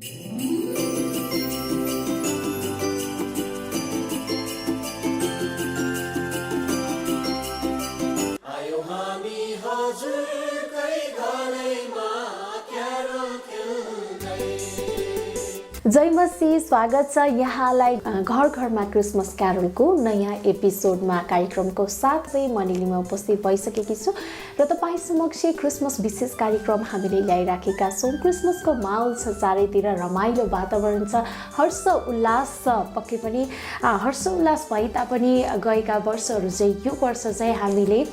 आयो हामी हजुरकै घरैमा क्यारोल खेल्दै। जय मसीह, स्वागत छ यहाँलाई घर घरमा क्रिसमस क्यारोलको नयाँ एपिसोडमा। कार्यक्रमको 7 मण्डलीमा उपस्थित भइसकेकी छु र तपाईँ समक्ष क्रिसमस विशेष कार्यक्रम हामीले ल्याइराखेका छौँ। क्रिसमसको माहौल छ, चारैतिर रमाइलो वातावरण छ, हर्ष उल्लास छ। पक्कै पनि हर्ष उल्लास भए तापनि गएका वर्षहरू चाहिँ यो वर्ष चाहिँ हामीले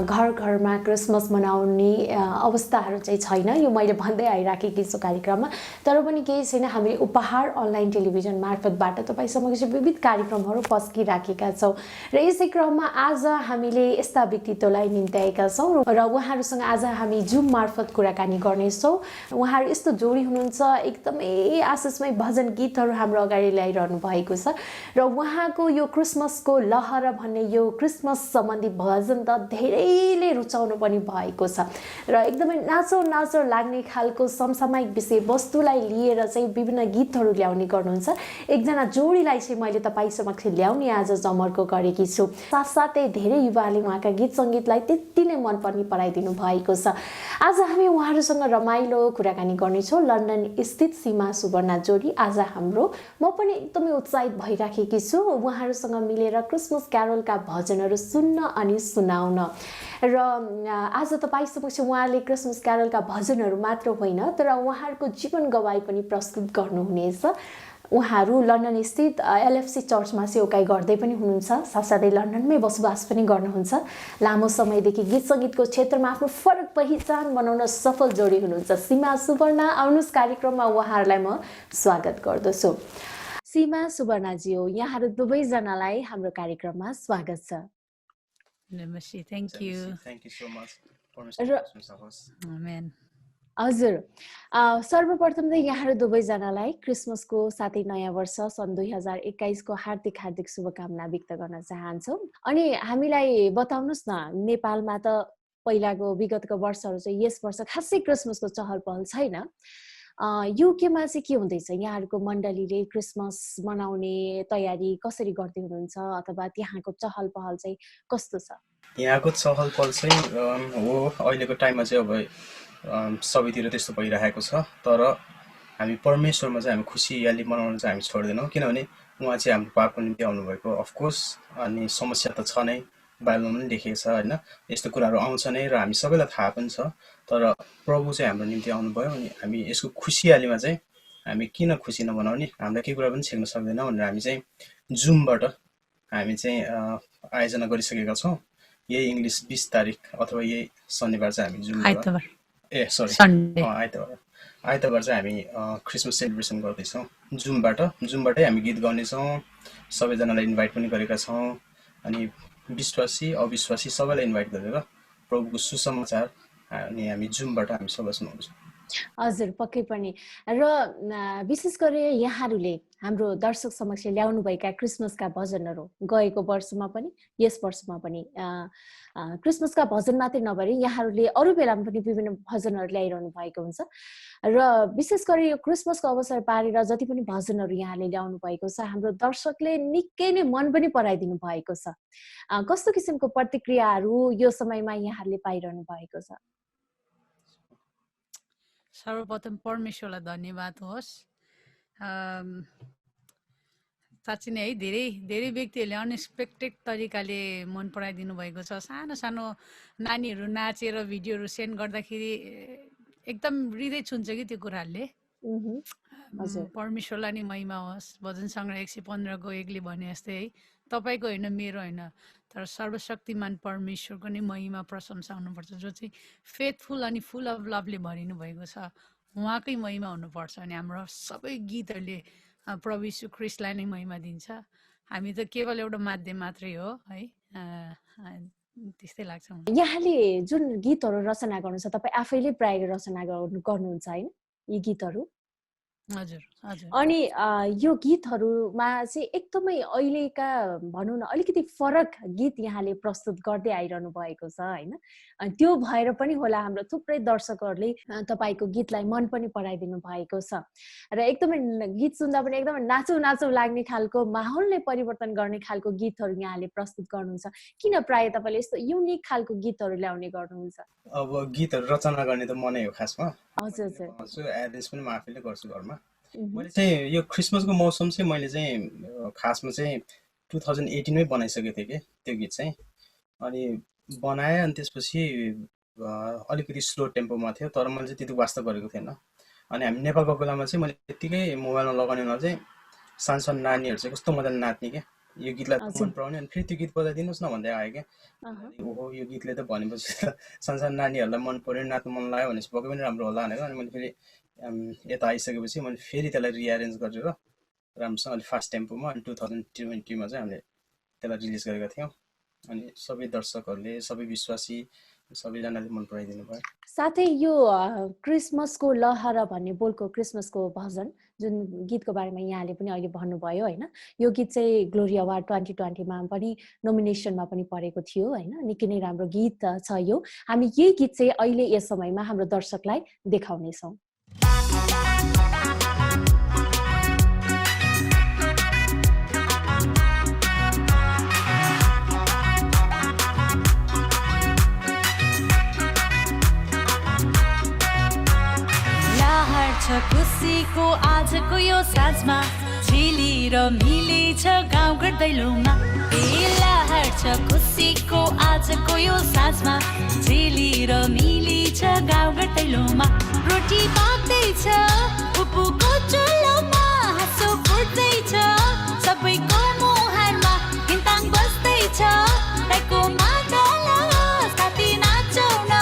घर घरमा क्रिसमस मनाउने अवस्थाहरू चाहिँ छैन। यो मैले भन्दै आइराखेकी छु कार्यक्रममा। तर पनि केही छैन, हामीले उपहार अनलाइन टेलिभिजन मार्फतबाट तपाईँ समक्ष विविध कार्यक्रमहरू पस्किराखेका छौँ र यसै क्रममा आज हामीले यस्ता व्यक्तित्वलाई निम्त्याएका छौँ र उहाँहरूसँग आज हामी जुम मार्फत कुराकानी गर्नेछौँ। उहाँहरू यस्तो जोडी हुनुहुन्छ, एकदमै आशिषमय भजन गीतहरू हाम्रो अगाडि ल्याइरहनु भएको छ र उहाँको यो क्रिसमसको लहर भन्ने यो क्रिसमस सम्बन्धी भजन त धेरैले रुचाउनु पनि भएको छ र एकदमै नाचो नाचो लाग्ने खालको समसामयिक विषयवस्तुलाई लिएर चाहिँ विभिन्न गीतहरू ल्याउने गर्नुहुन्छ। एकजना जोडीलाई चाहिँ मैले तपाईँ समक्ष ल्याउने आज जमर्को गरेकी छु। साथसाथै धेरै युवाले उहाँका गीत सङ्गीतलाई त्यति नै मन पनि पराइदिनु भएको छ। आज हामी उहाँहरूसँग रमाइलो कुराकानी गर्नेछौँ। लन्डन स्थित सीमा सुवर्णा जोडी आज हाम्रो, म पनि एकदमै उत्साहित भइराखेकी छु उहाँहरूसँग मिलेर क्रिसमस क्यारोलका भजनहरू सुन्न अनि सुनाउन। र आज तपाईँ समक्ष उहाँले क्रिसमस क्यारोलका भजनहरू मात्र होइन तर उहाँहरूको जीवन गवाई पनि प्रस्तुत गर्नुहुनेछ। उहाँहरू लन्डन स्थित एलएफसी चर्चमा सेवाकाई गर्दै पनि हुनुहुन्छ, साथसाथै लन्डनमै बसोबास पनि गर्नुहुन्छ। लामो समयदेखि गीत सङ्गीतको क्षेत्रमा आफ्नो फरक पहिचान बनाउन सफल जोडी हुनुहुन्छ सीमा सुवर्णा। आउनुहोस् कार्यक्रममा उहाँहरूलाई म स्वागत गर्दछु। सीमा सुवर्णाजी हो, यहाँहरू दुवैजनालाई हाम्रो कार्यक्रममा स्वागत छ। Namaste. Thank you. Thank you so much. Amen. हजुर, सर्वप्रथम त यहाँहरू दुवैजनालाई क्रिसमसको साथै नयाँ वर्ष सन् 2021 को हार्दिक हार्दिक शुभकामना व्यक्त गर्न चाहन्छौँ। अनि हामीलाई बताउनुहोस् न, नेपालमा त पहिलाको विगतको वर्षहरू चाहिँ यस वर्ष खासै क्रिसमसको चहल पहल छैन। युकेमा चाहिँ के हुँदैछ? यहाँहरूको मण्डलीले क्रिसमस मनाउने तयारी कसरी गर्दै हुनुहुन्छ अथवा त्यहाँको चहल पहल चाहिँ कस्तो छ? यहाँको चहल पहल चाहिँ हो, अहिलेको टाइममा चाहिँ अब सबैतिर त्यस्तो भइरहेको छ। तर हामी परमेश्वरमा चाहिँ हामी खुसियाली मनाउन चाहिँ हामी छोड्दैनौँ, किनभने उहाँ चाहिँ हाम्रो पापको निम्ति आउनुभएको अफकोर्स। अनि समस्या त छ नै, बाइबलमा पनि लेखेको छ होइन, यस्तो कुराहरू आउँछ नै र हामी सबैलाई थाहा पनि छ। तर प्रभु चाहिँ हाम्रो निम्ति आउनुभयो अनि हामी यसको खुसियालीमा चाहिँ हामी किन खुसी नमनाउने, हामीलाई केही कुरा पनि छेक्न सक्दैन भनेर हामी चाहिँ जुमबाट हामी चाहिँ आयोजना गरिसकेका छौँ। यही इङ्ग्लिस 20 तारिक अथवा यही शनिबार चाहिँ हामी जुमबाट आइतबार चाहिँ हामी क्रिसमस सेलिब्रेसन गर्दैछौँ जुमबाटै हामी गीत गाउनेछौँ। सबैजनालाई इन्भाइट पनि गरेका छौँ अनि विश्वासी अविश्वासी सबैलाई इन्भाइट गरेर प्रभुको सुसमाचार अनि हामी जुमबाट हामी सबै सुनाउँछौँ। हजुर, पक्कै पनि। र विशेष गरी यहाँहरूले हाम्रो दर्शक समक्ष ल्याउनुभएका क्रिसमसका भजनहरू गएको वर्षमा पनि यस वर्षमा पनि क्रिसमसका भजन मात्रै नभएर यहाँहरूले अरू बेलामा पनि विभिन्न भजनहरू ल्याइरहनु भएको हुन्छ र विशेष गरी यो क्रिसमसको अवसर पारेर जति पनि भजनहरू यहाँले ल्याउनु भएको छ हाम्रो दर्शकले निकै नै मन पनि पराइदिनु भएको छ। कस्तो किसिमको प्रतिक्रियाहरू यो समयमा यहाँहरूले पाइरहनु भएको छ? सर्वप्रथम परमेश्वरलाई धन्यवाद होस्। साँच्चै नै है, धेरै धेरै व्यक्तिहरूले अनएक्सपेक्टेड तरिकाले मन पराइदिनु भएको छ। सानो सानो नानीहरू नाचेर भिडियोहरू सेन्ड गर्दाखेरि एकदम हृदय छुन्छ कि त्यो कुराहरूले। परमेश्वरलाई नै महिमा होस्। भजन सङ्ग्रह 115 को 1ले भने जस्तै है, तपाईँको होइन मेरो होइन तर सर्वशक्तिमान परमेश्वरको नै महिमा प्रशंसा हुनुपर्छ, जो चाहिँ फेथफुल अनि फुल अफ लभले भरिनु भएको छ। उहाँकै महिमा हुनुपर्छ अनि हाम्रो सबै गीतहरूले प्रभु यीशु ख्रीष्टलाई नै महिमा दिन्छ। हामी त केवल एउटा माध्यम मात्रै हो है, त्यस्तै लाग्छ। यहाँले जुन गीतहरू रचना गर्नुहुन्छ तपाईँ आफैले प्राय रचना गर्नुहुन्छ होइन यी गीतहरू? हजुर, हजुर। अनि यो गीतहरूमा चाहिँ एकदमै अहिलेका भनौँ न अलिकति फरक गीत यहाँले प्रस्तुत गर्दै आइरहनु भएको छ होइन। त्यो भएर पनि होला हाम्रो थुप्रै दर्शकहरूले तपाईँको गीतलाई मन पनि पराइदिनु भएको छ र एकदमै गीत सुन्दा पनि एकदमै नाचौँ नाचौँ लाग्ने खालको माहौलले परिवर्तन गर्ने खालको गीतहरू यहाँले प्रस्तुत गर्नुहुन्छ। किन प्रायः तपाईँले यस्तो युनिक खालको गीतहरू ल्याउने गर्नुहुन्छ? अब गीतहरू रचना गर्ने त मनै हो खासमा, हजुर हजुर। बनाउँछु, एरेन्ज पनि म आफैले गर्छु घरमा। मह्म। मैले चाहिँ यो क्रिसमसको मौसम चाहिँ मैले चाहिँ खासमा चाहिँ 2018मै बनाइसकेको थिएँ कि त्यो गीत चाहिँ। अनि बनाएँ अनि त्यसपछि अलिकति स्लो टेम्पोमा थियो, तर मैले चाहिँ त्यति वास्ता गरेको थिएन। अनि हामी नेपाल गएको बेलामा चाहिँ मैले यत्तिकै मोबाइलमा लगाउने बेला चाहिँ सानो सानो नानीहरू चाहिँ कस्तो मजाले नाच्ने क्या, यो गीतलाई हजुर। मन पराउने, अनि फेरि त्यो गीत बजाइदिनुहोस् न भन्दै आयो क्या। अहँ। ओहो यो गीतले त भनेपछि त सानो सानो नानीहरूलाई मन पऱ्यो, नाच्नु मन लाग्यो भनेपछि पक्कै पनि राम्रो होला भनेर अनि मैले फेरि यता आइसकेपछि मैले फेरि त्यसलाई रिएरेन्ज गरेर राम्रोसँग अलिक फास्ट टेम्पोमा अनि 2020मा चाहिँ हामीले त्यसलाई रिलिज गरेका थियौँ। अनि सबै दर्शकहरूले, सबै विश्वासी सबैजनाले मन पराइदिनु भयो। साथै यो क्रिसमसको लहरा भन्ने बोलको क्रिसमसको भजन जुन गीतको बारेमा यहाँले पनि अहिले भन्नुभयो होइन, यो गीत चाहिँ ग्लोरी अवार्ड 2020मा पनि नोमिनेसनमा पनि परेको थियो होइन। निकै नै राम्रो गीत छ यो। हामी यही गीत चाहिँ अहिले यस समयमा हाम्रो दर्शकलाई देखाउनेछौँ। लहर छ खुसीको आजको यो साँझमा, झिली र मिली छ गाउँघर दैलोमा। ए लहर छ खुसीको आजको यो साँझमा, झिली र मिली छ गाउँघर दैलोमा। रोटी पाक्दैछ उपुको चुलोमा, हाँसो फुट्दैछ सबैको मुहारमा, हिन्ताङ बस्दैछ राईको मादल, साथी नाचौँ न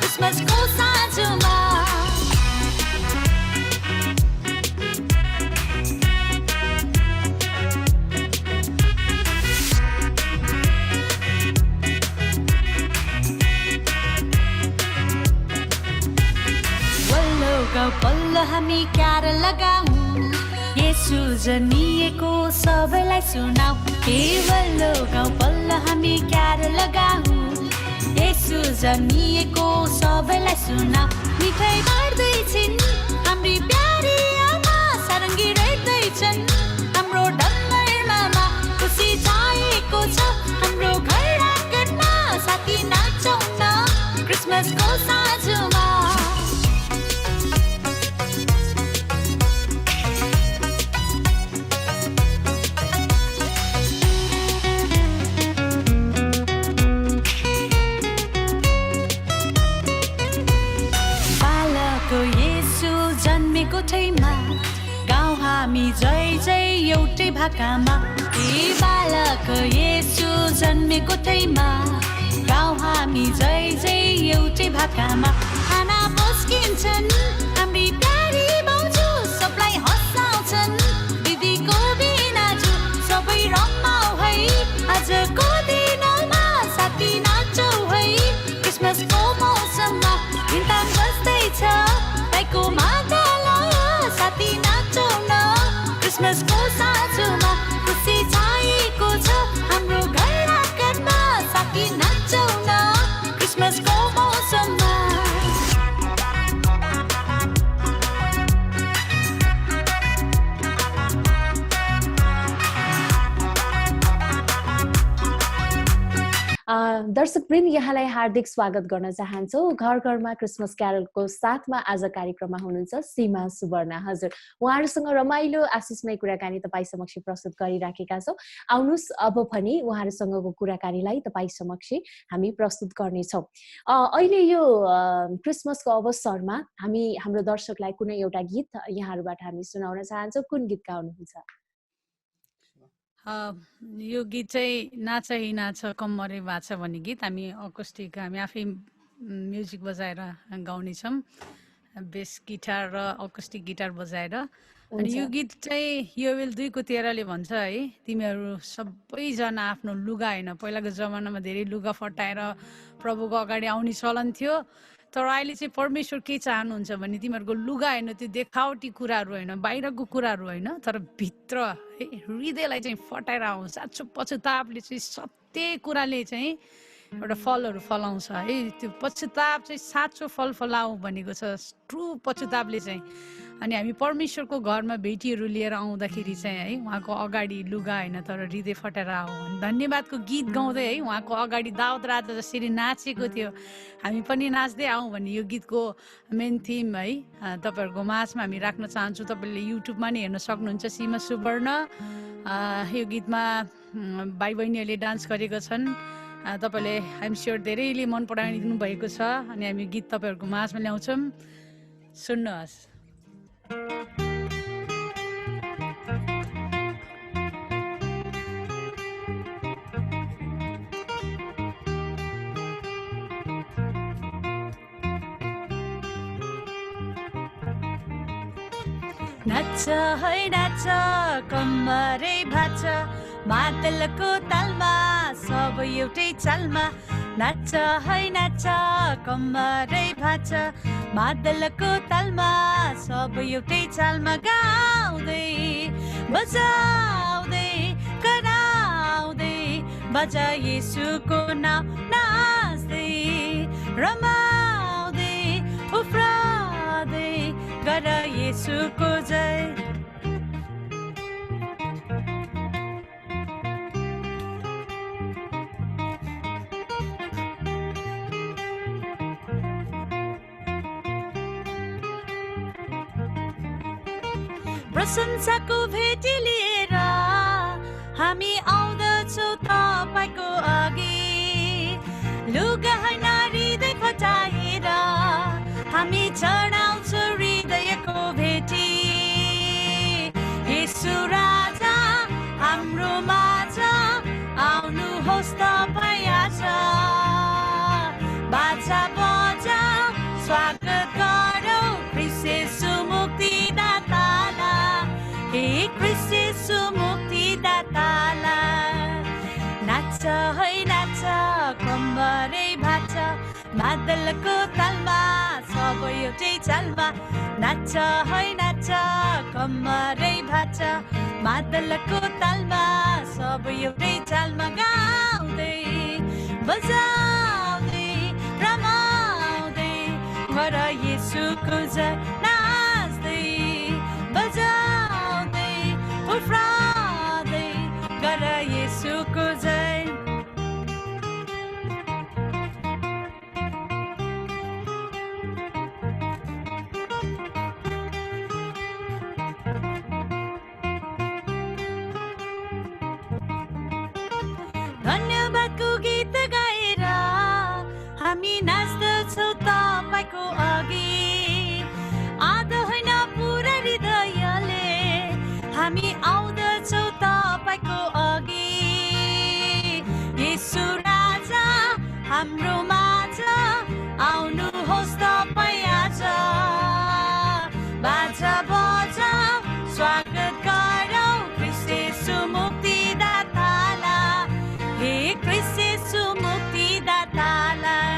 क्रिसमसको साँझमा। पल्लो हामी क्यार लगाऊ, येशू जन्मिएको सबैलाई सुनाऊ। ए वल्लो गाउँ पल्लो हामी क्यार लगाऊ, येशू जन्मिएको सबैलाई सुनाऊ। मिठाई बाँड्दैछिन् हाम्री प्यारी आमा, सारङ्गी रेड्दैछन् हाम्रो डम्बर मामा। खुसी छाएको छ हाम्रो घर आँगनमा, साथी नाचौँ न क्रिसमसको साँझमा। कोठैमा गाउँ हामी जय जय एउटै भाकामा। ए बालक येशू जन्मे कोठैमा, गाउँ हामी जय जय एउटै भाकामा। खाना पस्किन्छन् हाम्री प्यारी बाउजू, सबलाई हँसाउँछन् दिदीको बिनाजु। सबै रमाऊ है आजको दिनमा, साथी नाचौ है क्रिसमसको मौसममा। हिन्ताङ बस्दैछ राईको मादल, साथी नाचौँ न क्रिसमसको साँझमा। खुसी छाएको छ हाम्रो घर आँगनमा, साथी नाचौँ न क्रिसमसको मौसममा। दर्शकवृन्द यहाँलाई हार्दिक स्वागत गर्न चाहन्छौँ। घर घरमा क्रिसमस क्यारलको साथमा आज कार्यक्रममा हुनुहुन्छ सीमा सुवर्णा हजुर। उहाँहरूसँग रमाइलो आशिषमय कुराकानी तपाईँ समक्ष प्रस्तुत गरिराखेका छौँ। आउनुहोस् अब पनि उहाँहरूसँगको कुराकानीलाई तपाईँ समक्ष हामी प्रस्तुत गर्नेछौँ। अहिले यो क्रिसमसको अवसरमा हामी हाम्रो दर्शकलाई कुनै एउटा गीत यहाँहरूबाट हामी सुनाउन चाहन्छौँ। कुन गीत गाउनुहुन्छ? यो गीत चाहिँ नाच हि नाच कम्मरे भाछ भन्ने गीत हामी अकोस्टिक हामी आफै म्युजिक बजाएर गाउनेछौँ, बेस गिटार र अकोस्टिक गिटार बजाएर। अनि यो गीत चाहिँ योवेल 2:13ले भन्छ है, तिमीहरू सबैजना आफ्नो लुगा होइन, पहिलाको जमानामा धेरै लुगा फटाएर प्रभुको अगाडि आउने चलन थियो, तर अहिले चाहिँ परमेश्वर के चाहनुहुन्छ भने तिमीहरूको लुगा होइन, त्यो देखावटी कुराहरू होइन, बाहिरको कुराहरू होइन, तर भित्र है हृदयलाई चाहिँ फटाएर आउँछ। साँचो पश्चातापले चाहिँ सत्य कुराले चाहिँ एउटा फलहरू फलाउँछ है। त्यो पश्चाताप चाहिँ साँचो फल फलाऊ भनेको छ, ट्रु पश्चातापले चाहिँ। अनि हामी परमेश्वरको घरमा भेटीहरू लिएर आउँदाखेरि चाहिँ है उहाँको अगाडि लुगा होइन तर हृदय फटाएर आऊ। धन्यवादको गीत गाउँदै है उहाँको अगाडि दाउद राजा जसरी नाचेको थियो हामी पनि नाच्दै आउँ भन्ने यो गीतको मेन थिम है तपाईँहरूको माझमा हामी राख्न चाहन्छौँ। तपाईँले युट्युबमा नि हेर्न सक्नुहुन्छ। सीमा सुवर्ण यो गीतमा भाइ बहिनीहरूले डान्स गरेको छन्। तपाईँले आइएम स्योर धेरैले मन पराइदिनु भएको छ। अनि हामी गीत तपाईँहरूको माझमा ल्याउँछौँ, सुन्नुहोस्। नाच है नाच कम्मरै भाँच मादलको तालमा सब एउटै चालमा। नाच है नाच कम्मरै भाँच मादलको तालमा सब एउटै चालमा। गाउँदै बजाउँदै कराउँदै बजा येशूको नाम नाच्दै रमाउँदै उफ्राउँदै गर येशूको जय। प्रशंसाको भेटी लिएर हामी आउँदछौँ तपाईँको अघि। लुगा होइन हृदय फटाएर हामी चढाउँछौँ हृदयको भेटी। येशू राजा हाम्रो माझ आउनुहोस् तपाईँ आज। बाजा बजाऊ स्वागत गरौँ ख्रीष्ट येशू मुक्तिदातालाई। हे ख्रीष्ट येशू मुक्तिदातालाई। नाच है नाच कम्मरै भाँच मादलको तालमा सब एउटै चालमा। नाच है नाच कम्मरै भाँच मादलको तालमा सब एउटै चालमा। गाउँदै बजाउँदै रमाउँदै गर येशूको जय। नाच्दै बजाउँदै उफ्राउँदै गर येशूको जय। धन्यवादको गीत गाएर हामी नाच्दछौँ तपाईँको अघि। आधा होइन पुरा हृदयले हामी आउँदछौँ तपाईँको अघि। येशू राजा हाम्रो माझ आउनुहोस् तपाईँ आज। बाजा बजाऊ स्वागत गरौँ ख्रीष्ट येशू मुक्तिदातालाई। हे ख्रीष्ट येशू मुक्तिदातालाई।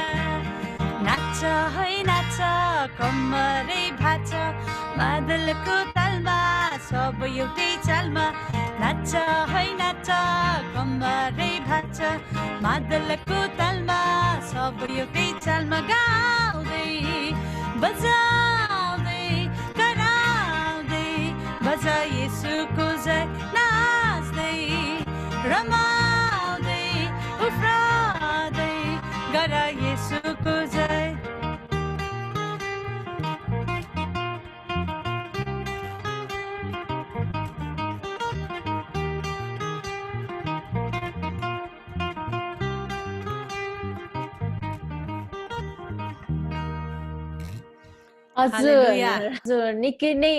नाच है नाच कम्मरै भाँच मादलको तालमा सब एउटै चालमा। नाच है नाच कम्मरै भाँच मादलको तालमा सब एउटै चालमा। गाउँदै बजाउँदै कराउँदै बजा येशूको जय। नाच्दै रमाउँदै उफ्राउँदै गर येशूको जय। हालेलुया। हजुर निकै नै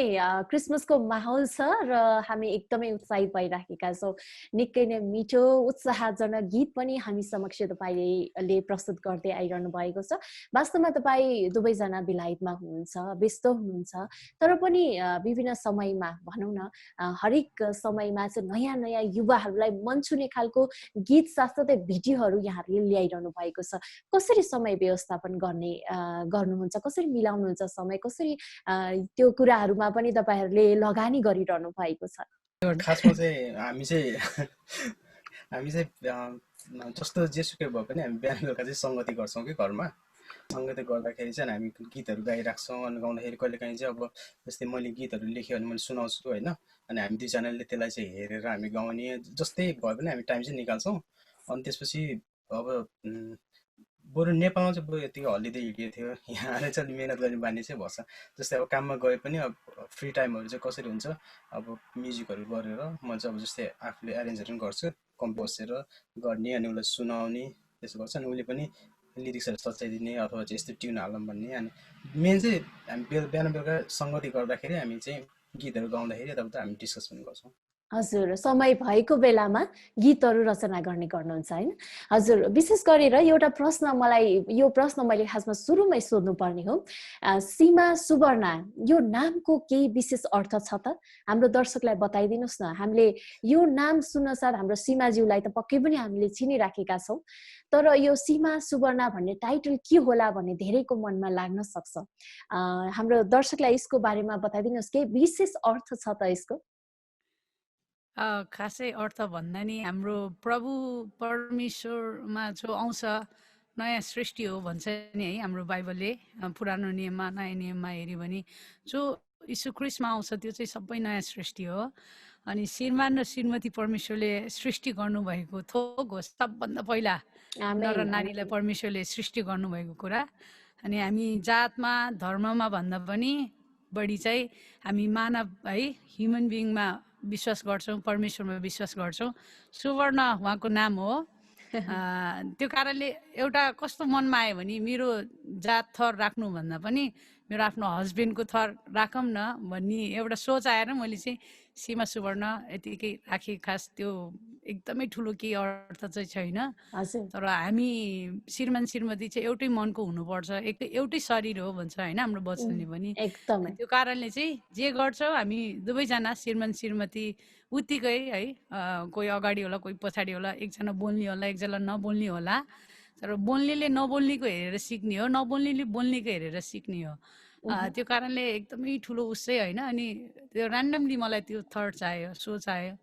क्रिसमसको माहौल छ र हामी एकदमै उत्साहित भइराखेका छौँ। निकै नै मिठो उत्साहजनक गीत पनि हामी समक्ष तपाईँले प्रस्तुत गर्दै आइरहनु भएको छ। वास्तवमा तपाईँ दुवैजना बेलायतमा हुनुहुन्छ, व्यस्त हुनुहुन्छ, तर पनि विभिन्न समयमा भनौँ न हरेक समयमा चाहिँ नयाँ नयाँ युवाहरूलाई मन छुने खालको गीत साथसाथै भिडियोहरू यहाँहरूले ल्याइरहनु भएको छ। कसरी समय व्यवस्थापन गर्नुहुन्छ, कसरी मिलाउनुहुन्छ समय, कसरी त्यो कुराहरूमा पनि तपाईँहरूले लगानी गरिरहनु भएको छ? खासमा चाहिँ हामी चाहिँ जस्तो जेसुकै भए पनि हामी बिहान बेलुका चाहिँ सङ्गति गर्छौँ कि घरमा। सङ्गति गर्दाखेरि चाहिँ हामी गीतहरू गाइराख्छौँ। अनि गाउँदाखेरि कहिलेकाहीँ चाहिँ अब जस्तै मैले गीतहरू लेखेँ भने मैले सुनाउँछु होइन, अनि हामी दुईजनाले त्यसलाई चाहिँ हेरेर हामी गाउने, जस्तै भए पनि हामी टाइम चाहिँ निकाल्छौँ। अनि त्यसपछि अब बरु नेपालमा चाहिँ बरु यतिको हलिडे हिँडिएको थियो, यहाँ आएर चाहिँ मिहिनेत गर्ने बानी चाहिँ भएछ। जस्तै अब काममा गए पनि अब फ्री टाइमहरू चाहिँ कसरी हुन्छ, अब म्युजिकहरू गरेर म चाहिँ अब जस्तै आफूले एरेन्जहरू पनि गर्छु, कम्पोजर गर्ने, अनि उसलाई सुनाउने, त्यसो गर्छ। अनि उसले पनि लिरिक्सहरू सच्याइदिने अथवा चाहिँ यस्तो ट्युन हालौँ भन्ने। अनि मेन चाहिँ हामी बिहान बेलुका सङ्गति गर्दाखेरि हामी चाहिँ गीतहरू गाउँदाखेरि यताउता हामी डिस्कस पनि गर्छौँ। हजुर समय भएको बेलामा गीतहरू रचना गर्नुहुन्छ होइन? हजुर विशेष गरेर एउटा प्रश्न यो प्रश्न मैले खासमा सुरुमै सोध्नुपर्ने हो। सीमा सुवर्णा यो नामको केही विशेष अर्थ छ त? हाम्रो दर्शकलाई बताइदिनुहोस् न। हामीले यो नाम सुन्नसाथ हाम्रो सीमाज्यूलाई त पक्कै पनि हामीले चिनिराखेका छौँ, तर यो सीमा सुवर्णा भन्ने टाइटल के होला भन्ने धेरैको मनमा लाग्न सक्छ। हाम्रो दर्शकलाई यसको बारेमा बताइदिनुहोस्, केही विशेष अर्थ छ त यसको? खासै अर्थ भन्दा नि हाम्रो प्रभु परमेश्वरमा जो आउँछ नयाँ सृष्टि हो भन्छ नि है हाम्रो बाइबलले। पुरानो नियममा नयाँ नियममा हेऱ्यो भने जो यीशु ख्रिस्टमा आउँछ त्यो चाहिँ सबै नयाँ सृष्टि हो। अनि श्रीमान र श्रीमती परमेश्वरले सृष्टि गर्नुभएको थोक हो सबभन्दा पहिला नर नारीलाई परमेश्वरले सृष्टि गर्नुभएको कुरा। अनि हामी जातमा धर्ममा भन्दा पनि बढी चाहिँ हामी मानव है ह्युमन बिङमा विश्वास गर्छौँ, परमेश्वरमा विश्वास गर्छौँ। सुवर्ण उहाँको नाम हो। त्यो कारणले एउटा कस्तो मनमा आयो भने मेरो जात थर राख्नुभन्दा पनि मेरो आफ्नो हस्बेन्डको थर राखौँ न भन्ने एउटा सोच आएर मैले चाहिँ सीमा सुवर्ण यतिकै राखेँ। खास त्यो एकदमै ठुलो केही अर्थ चाहिँ छैन, तर हामी श्रीमान श्रीमती चाहिँ एउटै मनको हुनुपर्छ, एउटै शरीर हो भन्छ होइन हाम्रो वचनले पनि। त्यो कारणले चाहिँ जे गर्छौँ हामी दुवैजना श्रीमान श्रीमती उत्तिकै है, कोही अगाडि होला कोही पछाडि होला, एकजना बोल्ने होला एकजना नबोल्ने होला, तर बोल्नेले नबोल्नेको हेरेर सिक्ने हो, नबोल्नेले बोल्नेको हेरेर सिक्ने हो। त्यो कारणले एकदमै ठुलो उसै होइन। अनि त्यो ऱ्यान्डमली मलाई त्यो थर्ड चाहियो, सोच आयो,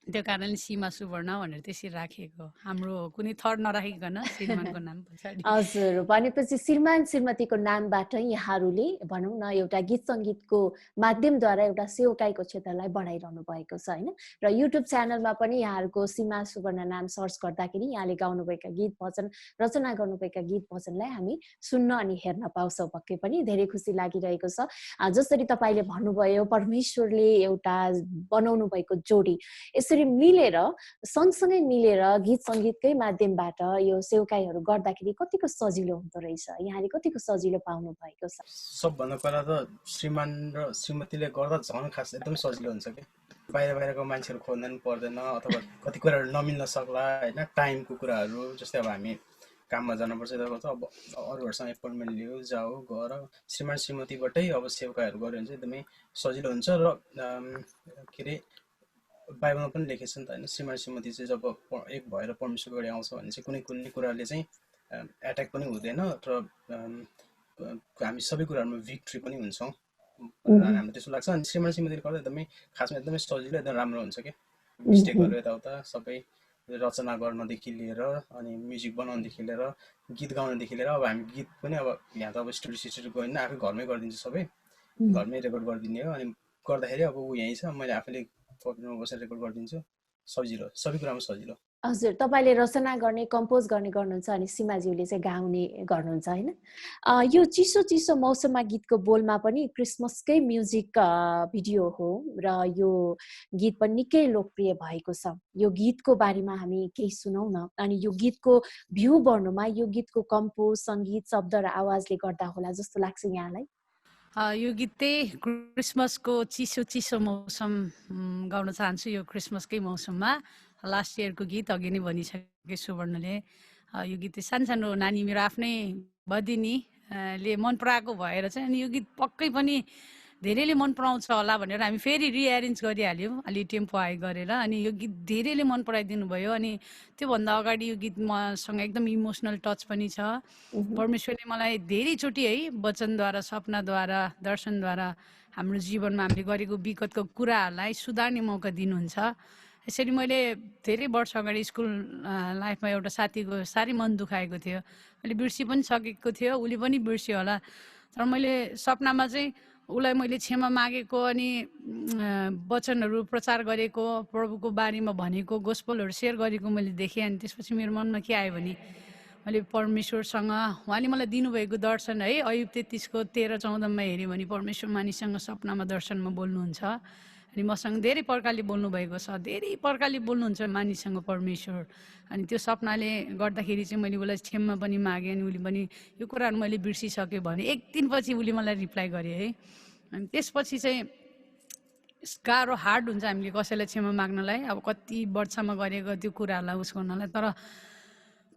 त्यो कारणले सीमा सुवर्ण भनेर त्यसरी राखिएको। हाम्रो कुनै थर्ड नराखिकन श्रीमानको नाम पछाडि। हजुर भनेपछि श्रीमान श्रीमतीको नामबाट यहाँहरूले भनौँ न एउटा गीत सङ्गीतको माध्यमद्वारा एउटा सेवकाईको क्षेत्रलाई बढाइरहनु भएको छ होइन? र युट्युब च्यानलमा पनि यहाँहरूको सीमा सुवर्ण नाम सर्च गर्दाखेरि यहाँले गाउनुभएका गीत भजन, रचना गर्नुभएका गीत भजनलाई हामी सुन्न अनि हेर्न पाउँछौँ। पक्कै पनि धेरै खुसी लागिरहेको छ। जसरी तपाईँले भन्नुभयो परमेश्वरले एउटा बनाउनु भएको जोडी यसरी मिलेर सँगसँगै मिलेर गीत सङ्गीतकै माध्यमबाट यो सेवकाईहरू गर्दाखेरि कतिको सजिलो हुँदो रहेछ, यहाँले कतिको सजिलो पाउनु भएको छ? सबभन्दा पहिला त श्रीमान र श्रीमतीले गर्दा झन् खास एकदम सजिलो हुन्छ कि बाहिरको मान्छेहरू खोज्नु पनि पर्दैन, अथवा कति कुराहरू नमिल्न सक्ला होइन, टाइमको कुराहरू। जस्तै अब हामी काममा जानुपर्छ यता अब अरूहरूसँग एपोइन्टमेन्ट लियो जाऊ गर, श्रीमान श्रीमतीबाटै अब सेवकाहरू गऱ्यो भने चाहिँ एकदमै सजिलो हुन्छ। र के अरे बाइबलमा पनि लेखेको छ नि त होइन, श्रीमान श्रीमती चाहिँ जब एक भएर परमेश्वर अगाडि आउँछ भने चाहिँ कुनै कुनै कुराले चाहिँ एट्याक पनि हुँदैन, र हामी सबै कुराहरूमा भिक्ट्री पनि हुन्छौँ, हामीलाई त्यस्तो लाग्छ। अनि श्रीमान श्रीमतीले गर्दा एकदमै खासमा एकदमै सजिलो एकदम राम्रो हुन्छ क्या। मिस्टेकहरू यताउता सबै रचना गर्नदेखि लिएर अनि म्युजिक बनाउनदेखि लिएर गीत गाउनदेखि लिएर अब हामी गीत पनि अब यहाँ त अब स्टुडियो सिस्टुडियो गएन, आफै घरमै गरिदिन्छु, सबै घरमै रेकर्ड गरिदिने हो। अनि गर्दाखेरि अब ऊ यहीँ छ, मैले आफैले फोनमा बसेर रेकर्ड गरिदिन्छु, सजिलो, सबै कुरामा सजिलो। हजुर तपाईँले रचना गर्ने कम्पोज गर्नुहुन्छ अनि सीमाज्यूले चाहिँ गाउने गर्नुहुन्छ होइन? यो चिसो चिसो मौसममा गीतको बोलमा पनि क्रिसमसकै म्युजिक भिडियो हो र यो गीत पनि निकै लोकप्रिय भएको छ। यो गीतको बारेमा हामी केही सुनौ न। अनि यो गीतको भ्यू बढ्नुमा यो गीतको कम्पोज, सङ्गीत, शब्द र आवाजले गर्दा होला जस्तो लाग्छ यहाँलाई? यो गीत चाहिँ क्रिसमसको चिसो चिसो मौसम गाउन चाहन्छु यो क्रिसमसकै मौसममा। लास्ट इयरको गीत अघि नै भनिसके सुवर्णले। यो गीत चाहिँ सानो सानो नानी मेरो आफ्नै बदिनी ले मन पराएको भएर चाहिँ अनि यो गीत पक्कै पनि धेरैले मन पराउँछ होला भनेर हामी फेरि रिएरेन्ज गरिहाल्यौँ अलि टेम्पो हाई गरेर। अनि यो गीत धेरैले मन पराइदिनु भयो। अनि त्योभन्दा अगाडि यो गीत मसँग एकदम इमोसनल टच पनि छ। परमेश्वरले मलाई धेरैचोटि है वचनद्वारा, सपनाद्वारा, दर्शनद्वारा हाम्रो जीवनमा हामीले गरेको विगतको कुराहरूलाई सुधार्ने मौका दिनुहुन्छ। यसरी मैले धेरै वर्ष अगाडि स्कुल लाइफमा एउटा साथीको साह्रै मन दुखाएको थियो। मैले बिर्सी पनि सकेको थियो, उसले पनि बिर्स्यो होला। तर मैले सपनामा चाहिँ उसलाई मैले क्षमा मागेको अनि वचनहरू प्रचार गरेको, प्रभुको बारेमा भनेको, गोस्पलहरू सेयर गरेको मैले देखेँ। अनि त्यसपछि मेरो मनमा के आयो भने मैले परमेश्वरसँग उहाँले मलाई दिनुभएको दर्शन है अयुब 33 को 13-14मा हेऱ्यो भने परमेश्वर मानिससँग सपनामा दर्शनमा बोल्नुहुन्छ। अनि मसँग धेरै प्रकारले बोल्नुभएको छ, धेरै प्रकारले बोल्नुहुन्छ मानिससँग परमेश्वर। अनि त्यो सपनाले गर्दाखेरि चाहिँ मैले उसलाई क्षमा पनि मागेँ। अनि उसले पनि यो कुराहरू मैले बिर्सिसकेँ भने एक दिनपछि उसले मलाई रिप्लाई गरे है। अनि त्यसपछि चाहिँ गाह्रो हार्ड हुन्छ हामीले कसैलाई क्षमा माग्नलाई, अब कति वर्षमा गरेको त्यो कुराहरूलाई उस गर्नलाई। तर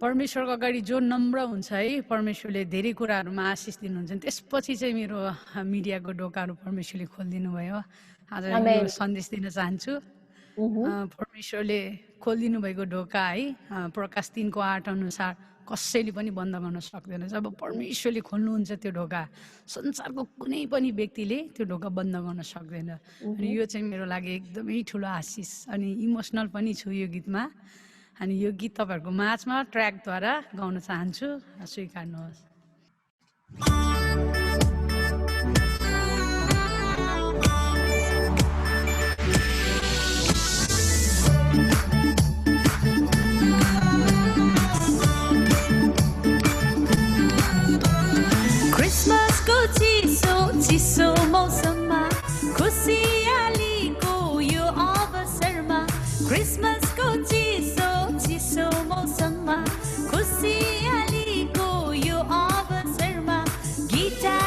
परमेश्वरको अगाडि जो नम्र हुन्छ है परमेश्वरले धेरै कुराहरूमा आशिष दिनुहुन्छ। त्यसपछि चाहिँ मेरो मिडियाको ढोकाहरू परमेश्वरले खोलिदिनु भयो। आज यो सन्देश दिन चाहन्छु। परमेश्वरले खोलिदिनु भएको ढोका है प्रकाश 3:8 अनुसार कसैले पनि बन्द गर्न सक्दैन। जब परमेश्वरले खोल्नुहुन्छ त्यो ढोका, संसारको कुनै पनि व्यक्तिले त्यो ढोका बन्द गर्न सक्दैन। अनि यो चाहिँ मेरो लागि एकदमै ठुलो आशिष। अनि इमोसनल पनि छु यो गीतमा। अनि यो गीत तपाईँहरूको माझमा ट्र्याकद्वारा गाउन चाहन्छु, स्वीकार्नुहोस्। क्रिसमसको चिसो चिसो मौसममा, खुसियालीको यो अवसरमा, क्रिसमसको चिसो चिसो मौसममा, खुसियालीको यो अवसरमा, गिटार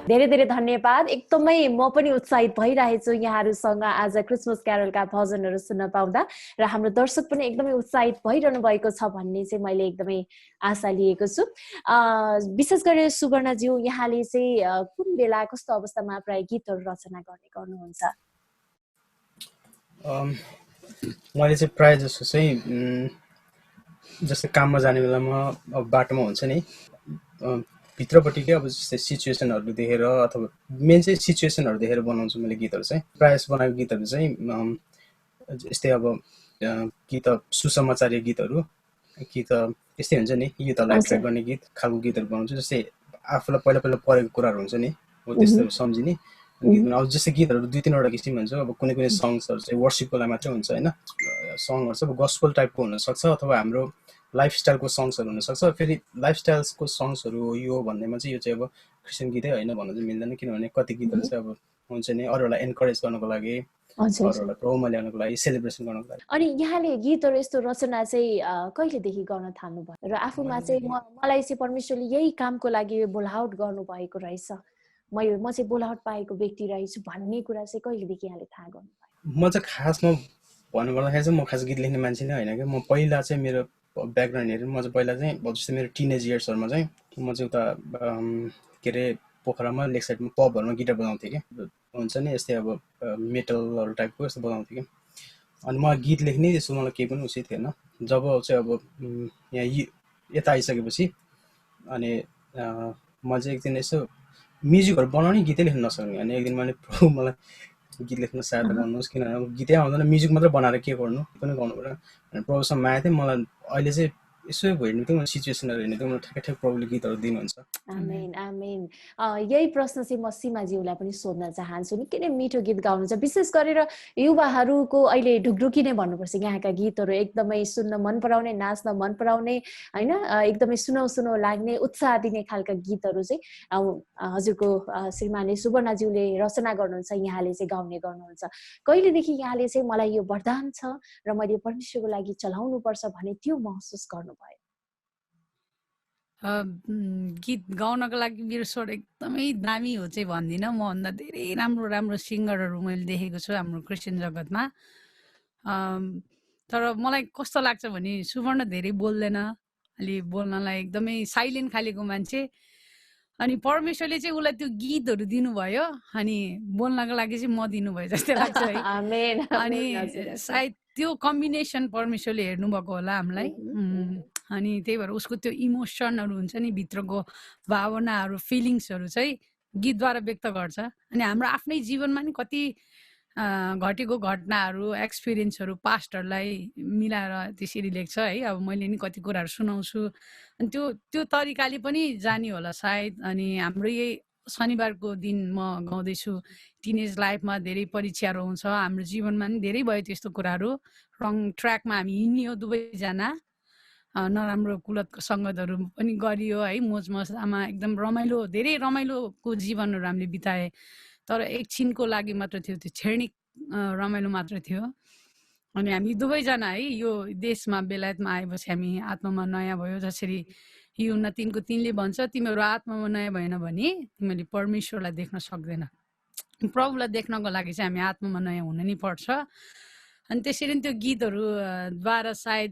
धेरै धेरै धन्यवाद। एकदमै म पनि उत्साहित भइरहेछु यहाँहरूसँग आज क्रिसमस क्यारलका भजनहरू सुन्न पाउँदा र हाम्रो दर्शक पनि एकदमै उत्साहित भइरहनु भएको छ भन्ने चाहिँ मैले एकदमै आशा लिएको छु। विशेष गरेर सुवर्णज्यू यहाँले चाहिँ कुन बेला कस्तो अवस्थामा प्राय गीतहरू रचना गर्ने गर्नुहुन्छ? मैले चाहिँ प्रायः जस्तो चाहिँ जस्तै काममा जाने बेलामा अब बाटोमा हुन्छ नि भित्रपट्टिकै अब जस्तै सिचुएसनहरू देखेर अथवा मेन चाहिँ सिचुएसनहरू देखेर बनाउँछु मैले गीतहरू चाहिँ। प्रायः जस्तो बनाएको गीतहरू चाहिँ यस्तै अब कि त सुसमाचारीय गीतहरू कि त यस्तै हुन्छ नि युथहरूलाई एट्र्याक्ट गर्ने गीत खालको गीतहरू बनाउँछु। जस्तै आफूलाई पहिला पहिला परेको कुराहरू हुन्छ नि हो त्यस्तोहरू सम्झिने गीत। अब जस्तै गीतहरू 2-3वटा किसिम हुन्छ। अब कुनै कुनै सङ्ग्सहरू चाहिँ वर्सिपको लागि मात्रै हुन्छ होइन, सङ्गहरू चाहिँ अब गस्पल टाइपको हुनसक्छ अथवा हाम्रो लाइफस्टाइलको सङ्ग्सहरू हुनसक्छ। फेरि लाइफस्टाइलको सङ्ग्सहरू हो यो भन्नेमा चाहिँ यो चाहिँ अब क्रिस्चियन गीतै होइन भन्न चाहिँ मिल्दैन, किनभने कति गीतहरू चाहिँ अब हुन्छ नि अरूहरूलाई एन्करेज गर्नको लागि, अरूहरूलाई प्रभुमा ल्याउनको लागि, सेलिब्रेसन गर्नको लागि। अनि यहाँले गीतहरू यस्तो रचना चाहिँ कहिलेदेखि गर्न थाल्नुभयो र आफूमा चाहिँ मलाई चाहिँ परमेश्वरले यही कामको लागि बोलावट गर्नुभएको रहेछ, म चाहिँ बोलावट पाएको व्यक्ति रहेछु भन्ने कुरा चाहिँ कहिलेदेखि यहाँले थाहा गर्नुभयो? म चाहिँ खासमा भन्नुपर्दाखेरि चाहिँ म खास गीत लेख्ने मान्छे नै होइन क्या। म पहिला चाहिँ मेरो ब्याकग्राउन्ड हेरेर म चाहिँ पहिला चाहिँ जस्तै मेरो टिनेज इयर्सहरूमा चाहिँ म चाहिँ उता के अरे पोखरामा लेक साइडमा पबहरूमा गिटार बजाउँथेँ क्या। हुन्छ नि यस्तै अब मेटलहरू टाइपको यस्तो बजाउँथेँ कि। अनि मलाई गीत लेख्ने त्यस्तो मलाई केही पनि उचित थिएन। जब चाहिँ अब यहाँ यता आइसकेपछि अनि म चाहिँ एकदिन यसो म्युजिकहरू बनाउने गीतै लेख्न नसक्ने। अनि एकदिन मैले प्रभु मलाई गीत लेख्न सहायता गर्नुहोस्, किनभने अब गीतै आउँदैन, म्युजिक मात्रै बनाएर के गर्नु पनि गर्नु पऱ्यो। अनि प्रभुसँग माया थियो मलाई। अहिले चाहिँ यसो हेर्नु थियो, सिचुएसनहरू हेर्नु थियो, मलाई ठ्याक्कै प्रभुले गीतहरू दिनुहुन्छ। आमेन आमेन। यही प्रश्न चाहिँ म सीमाज्यूलाई पनि सोध्न चाहन्छु। निकै नै मिठो गीत गाउनुहुन्छ। विशेष गरेर युवाहरूको अहिले ढुकढुकी नै भन्नुपर्छ यहाँका गीतहरू एकदमै सुन्न मन पराउने, नाच्न मन पराउने होइन, एकदमै सुनौ सुनौ लाग्ने, उत्साह दिने खालका गीतहरू चाहिँ हजुरको श्रीमाने सुवर्णज्यूले रचना गर्नुहुन्छ, यहाँले चाहिँ गाउने गर्नुहुन्छ। कहिलेदेखि यहाँले चाहिँ मलाई यो वरदान छ र मैले परमेश्वरको लागि चलाउनुपर्छ भने त्यो महसुस गर्नुभयो? गीत गाउनको लागि मेरो स्वर एकदमै दामी हो चाहिँ भन्दिनँ। मभन्दा धेरै राम्रो राम्रो सिङ्गरहरू मैले देखेको छु हाम्रो क्रिस्चियन जगतमा। तर मलाई कस्तो लाग्छ भने सुवर्ण धेरै बोल्दैन, अलि बोल्नलाई एकदमै साइलेन्ट खालेको मान्छे। अनि परमेश्वरले चाहिँ उसलाई त्यो गीतहरू दिनुभयो अनि बोल्नको लागि चाहिँ म दिनुभयो जस्तै लाग्छ है। अनि सायद त्यो कम्बिनेसन परमेश्वरले हेर्नुभएको होला हामीलाई। अनि त्यही भएर उसको त्यो इमोसनहरू हुन्छ नि भित्रको भावनाहरू, फिलिङ्सहरू चाहिँ गीतद्वारा व्यक्त गर्छ। अनि हाम्रो आफ्नै जीवनमा नि कति घटेको घटनाहरू, एक्सपिरियन्सहरू, पास्टहरूलाई मिलाएर त्यसरी लेख्छ है। अब मैले नि कति कुराहरू सुनाउँछु अनि त्यो तरिकाले पनि जाने होला सायद। अनि हाम्रो यही शनिबारको दिन म गाउँदैछु, टिनेज लाइफमा धेरै परीक्षाहरू हुन्छ, हाम्रो जीवनमा नि धेरै भयो त्यस्तो कुराहरू। रङ ट्र्याकमा हामी हिँड्यो दुवैजना, नराम्रो कुलतको सङ्गतहरू पनि गरियो है, मोज मजामा एकदम रमाइलो, धेरै रमाइलोको जीवनहरू हामीले बिताए। तर एकछिनको लागि मात्र थियो, त्यो क्षणिक रमाइलो मात्र थियो। अनि हामी दुवैजना है यो देशमा बेलायतमा आएपछि हामी आत्मामा नयाँ भयो। जसरी युहन्ना 3:3ले भन्छ, तिमीहरू आत्मामा नयाँ भएन भने तिमीले परमेश्वरलाई देख्न सक्दैन। प्रभुलाई देख्नको लागि चाहिँ हामी आत्मामा नयाँ हुन नै पर्छ। अनि त्यसरी नै त्यो गीतहरू द्वारा सायद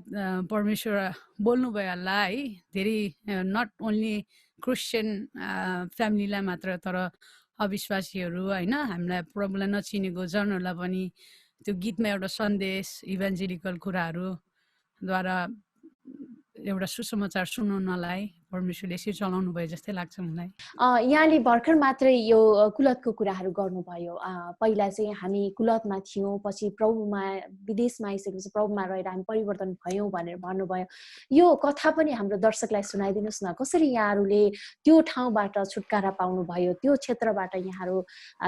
परमेश्वर बोल्नुभयो होला है, धेरै नट ओन्ली क्रिस्चियन फ्यामिलीलाई मात्र, तर अविश्वासीहरू होइन, हामीलाई प्रभुलाई नचिनेको जनहरूलाई पनि त्यो गीतमा एउटा सन्देश, इभान्जेलिकल कुराहरूद्वारा एउटा सुसमाचार सुनाउनलाई परमेश्वरले यसरी चलाउनु भयो जस्तै लाग्छ मलाई। यहाँले भर्खर मात्रै यो कुलतको कुराहरू गर्नुभयो। पहिला चाहिँ हामी कुलतमा थियौँ, पछि प्रभुमा विदेशमा आइसकेपछि प्रभुमा रहेर हामी परिवर्तन भयौँ भनेर भन्नुभयो। यो कथा पनि हाम्रो दर्शकलाई सुनाइदिनुहोस् न, कसरी यहाँहरूले त्यो ठाउँबाट छुटकारा पाउनुभयो, त्यो क्षेत्रबाट यहाँहरू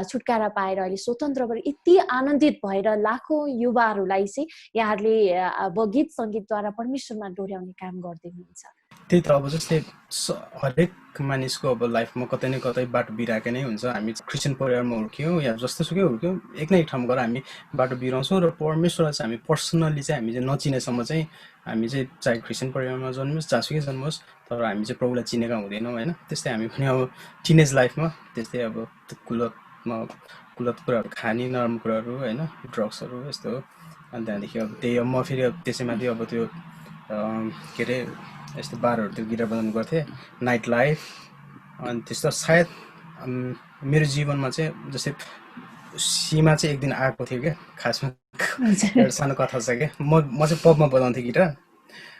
छुटकारा पाएर अहिले स्वतन्त्र भएर यति आनन्दित भएर लाखौँ युवाहरूलाई चाहिँ यहाँहरूले अब गीत सङ्गीतद्वारा परमेश्वरमा डोर्याउने काम गर्दै हुनुहुन्छ। त्यही त अब जस्तै हरेक मानिसको अब लाइफमा कतै न कतै बाटो बिराएकै नै हुन्छ। हामी क्रिस्चियन परिवारमा हुर्क्यौँ या जस्तोसुकै हुर्क्यौँ, एक न एक ठाउँमा गएर हामी बाटो बिराउँछौँ र परमेश्वरलाई चाहिँ हामी पर्सनल्ली चाहिँ हामी चाहिँ नचिनेसम्म चाहिँ हामी चाहिँ चाहे क्रिस्चियन परिवारमा जन्मियोस् जहाँसुकै जन्मियोस् तर हामी चाहिँ प्रभुलाई चिनेका हुँदैनौँ होइन। त्यस्तै हामी पनि अब टिनेज लाइफमा त्यस्तै अब कुलतमा कुलत कुराहरू खाने नराम्रो कुराहरू होइन, ड्रग्सहरू यस्तो हो। अनि त्यहाँदेखि अब त्यही अब म फेरि अब त्यसैमाथि अब त्यो के अरे यस्तो बारहरूतिर गिटार बजाउने गर्थेँ, नाइट लाइफ। अनि त्यस्तो सायद मेरो जीवनमा चाहिँ जस्तै सीमा चाहिँ एक दिन आएको थियो क्या। खासमा एउटा सानो कथा छ क्या। म चाहिँ पबमा बजाउँथेँ गिटार।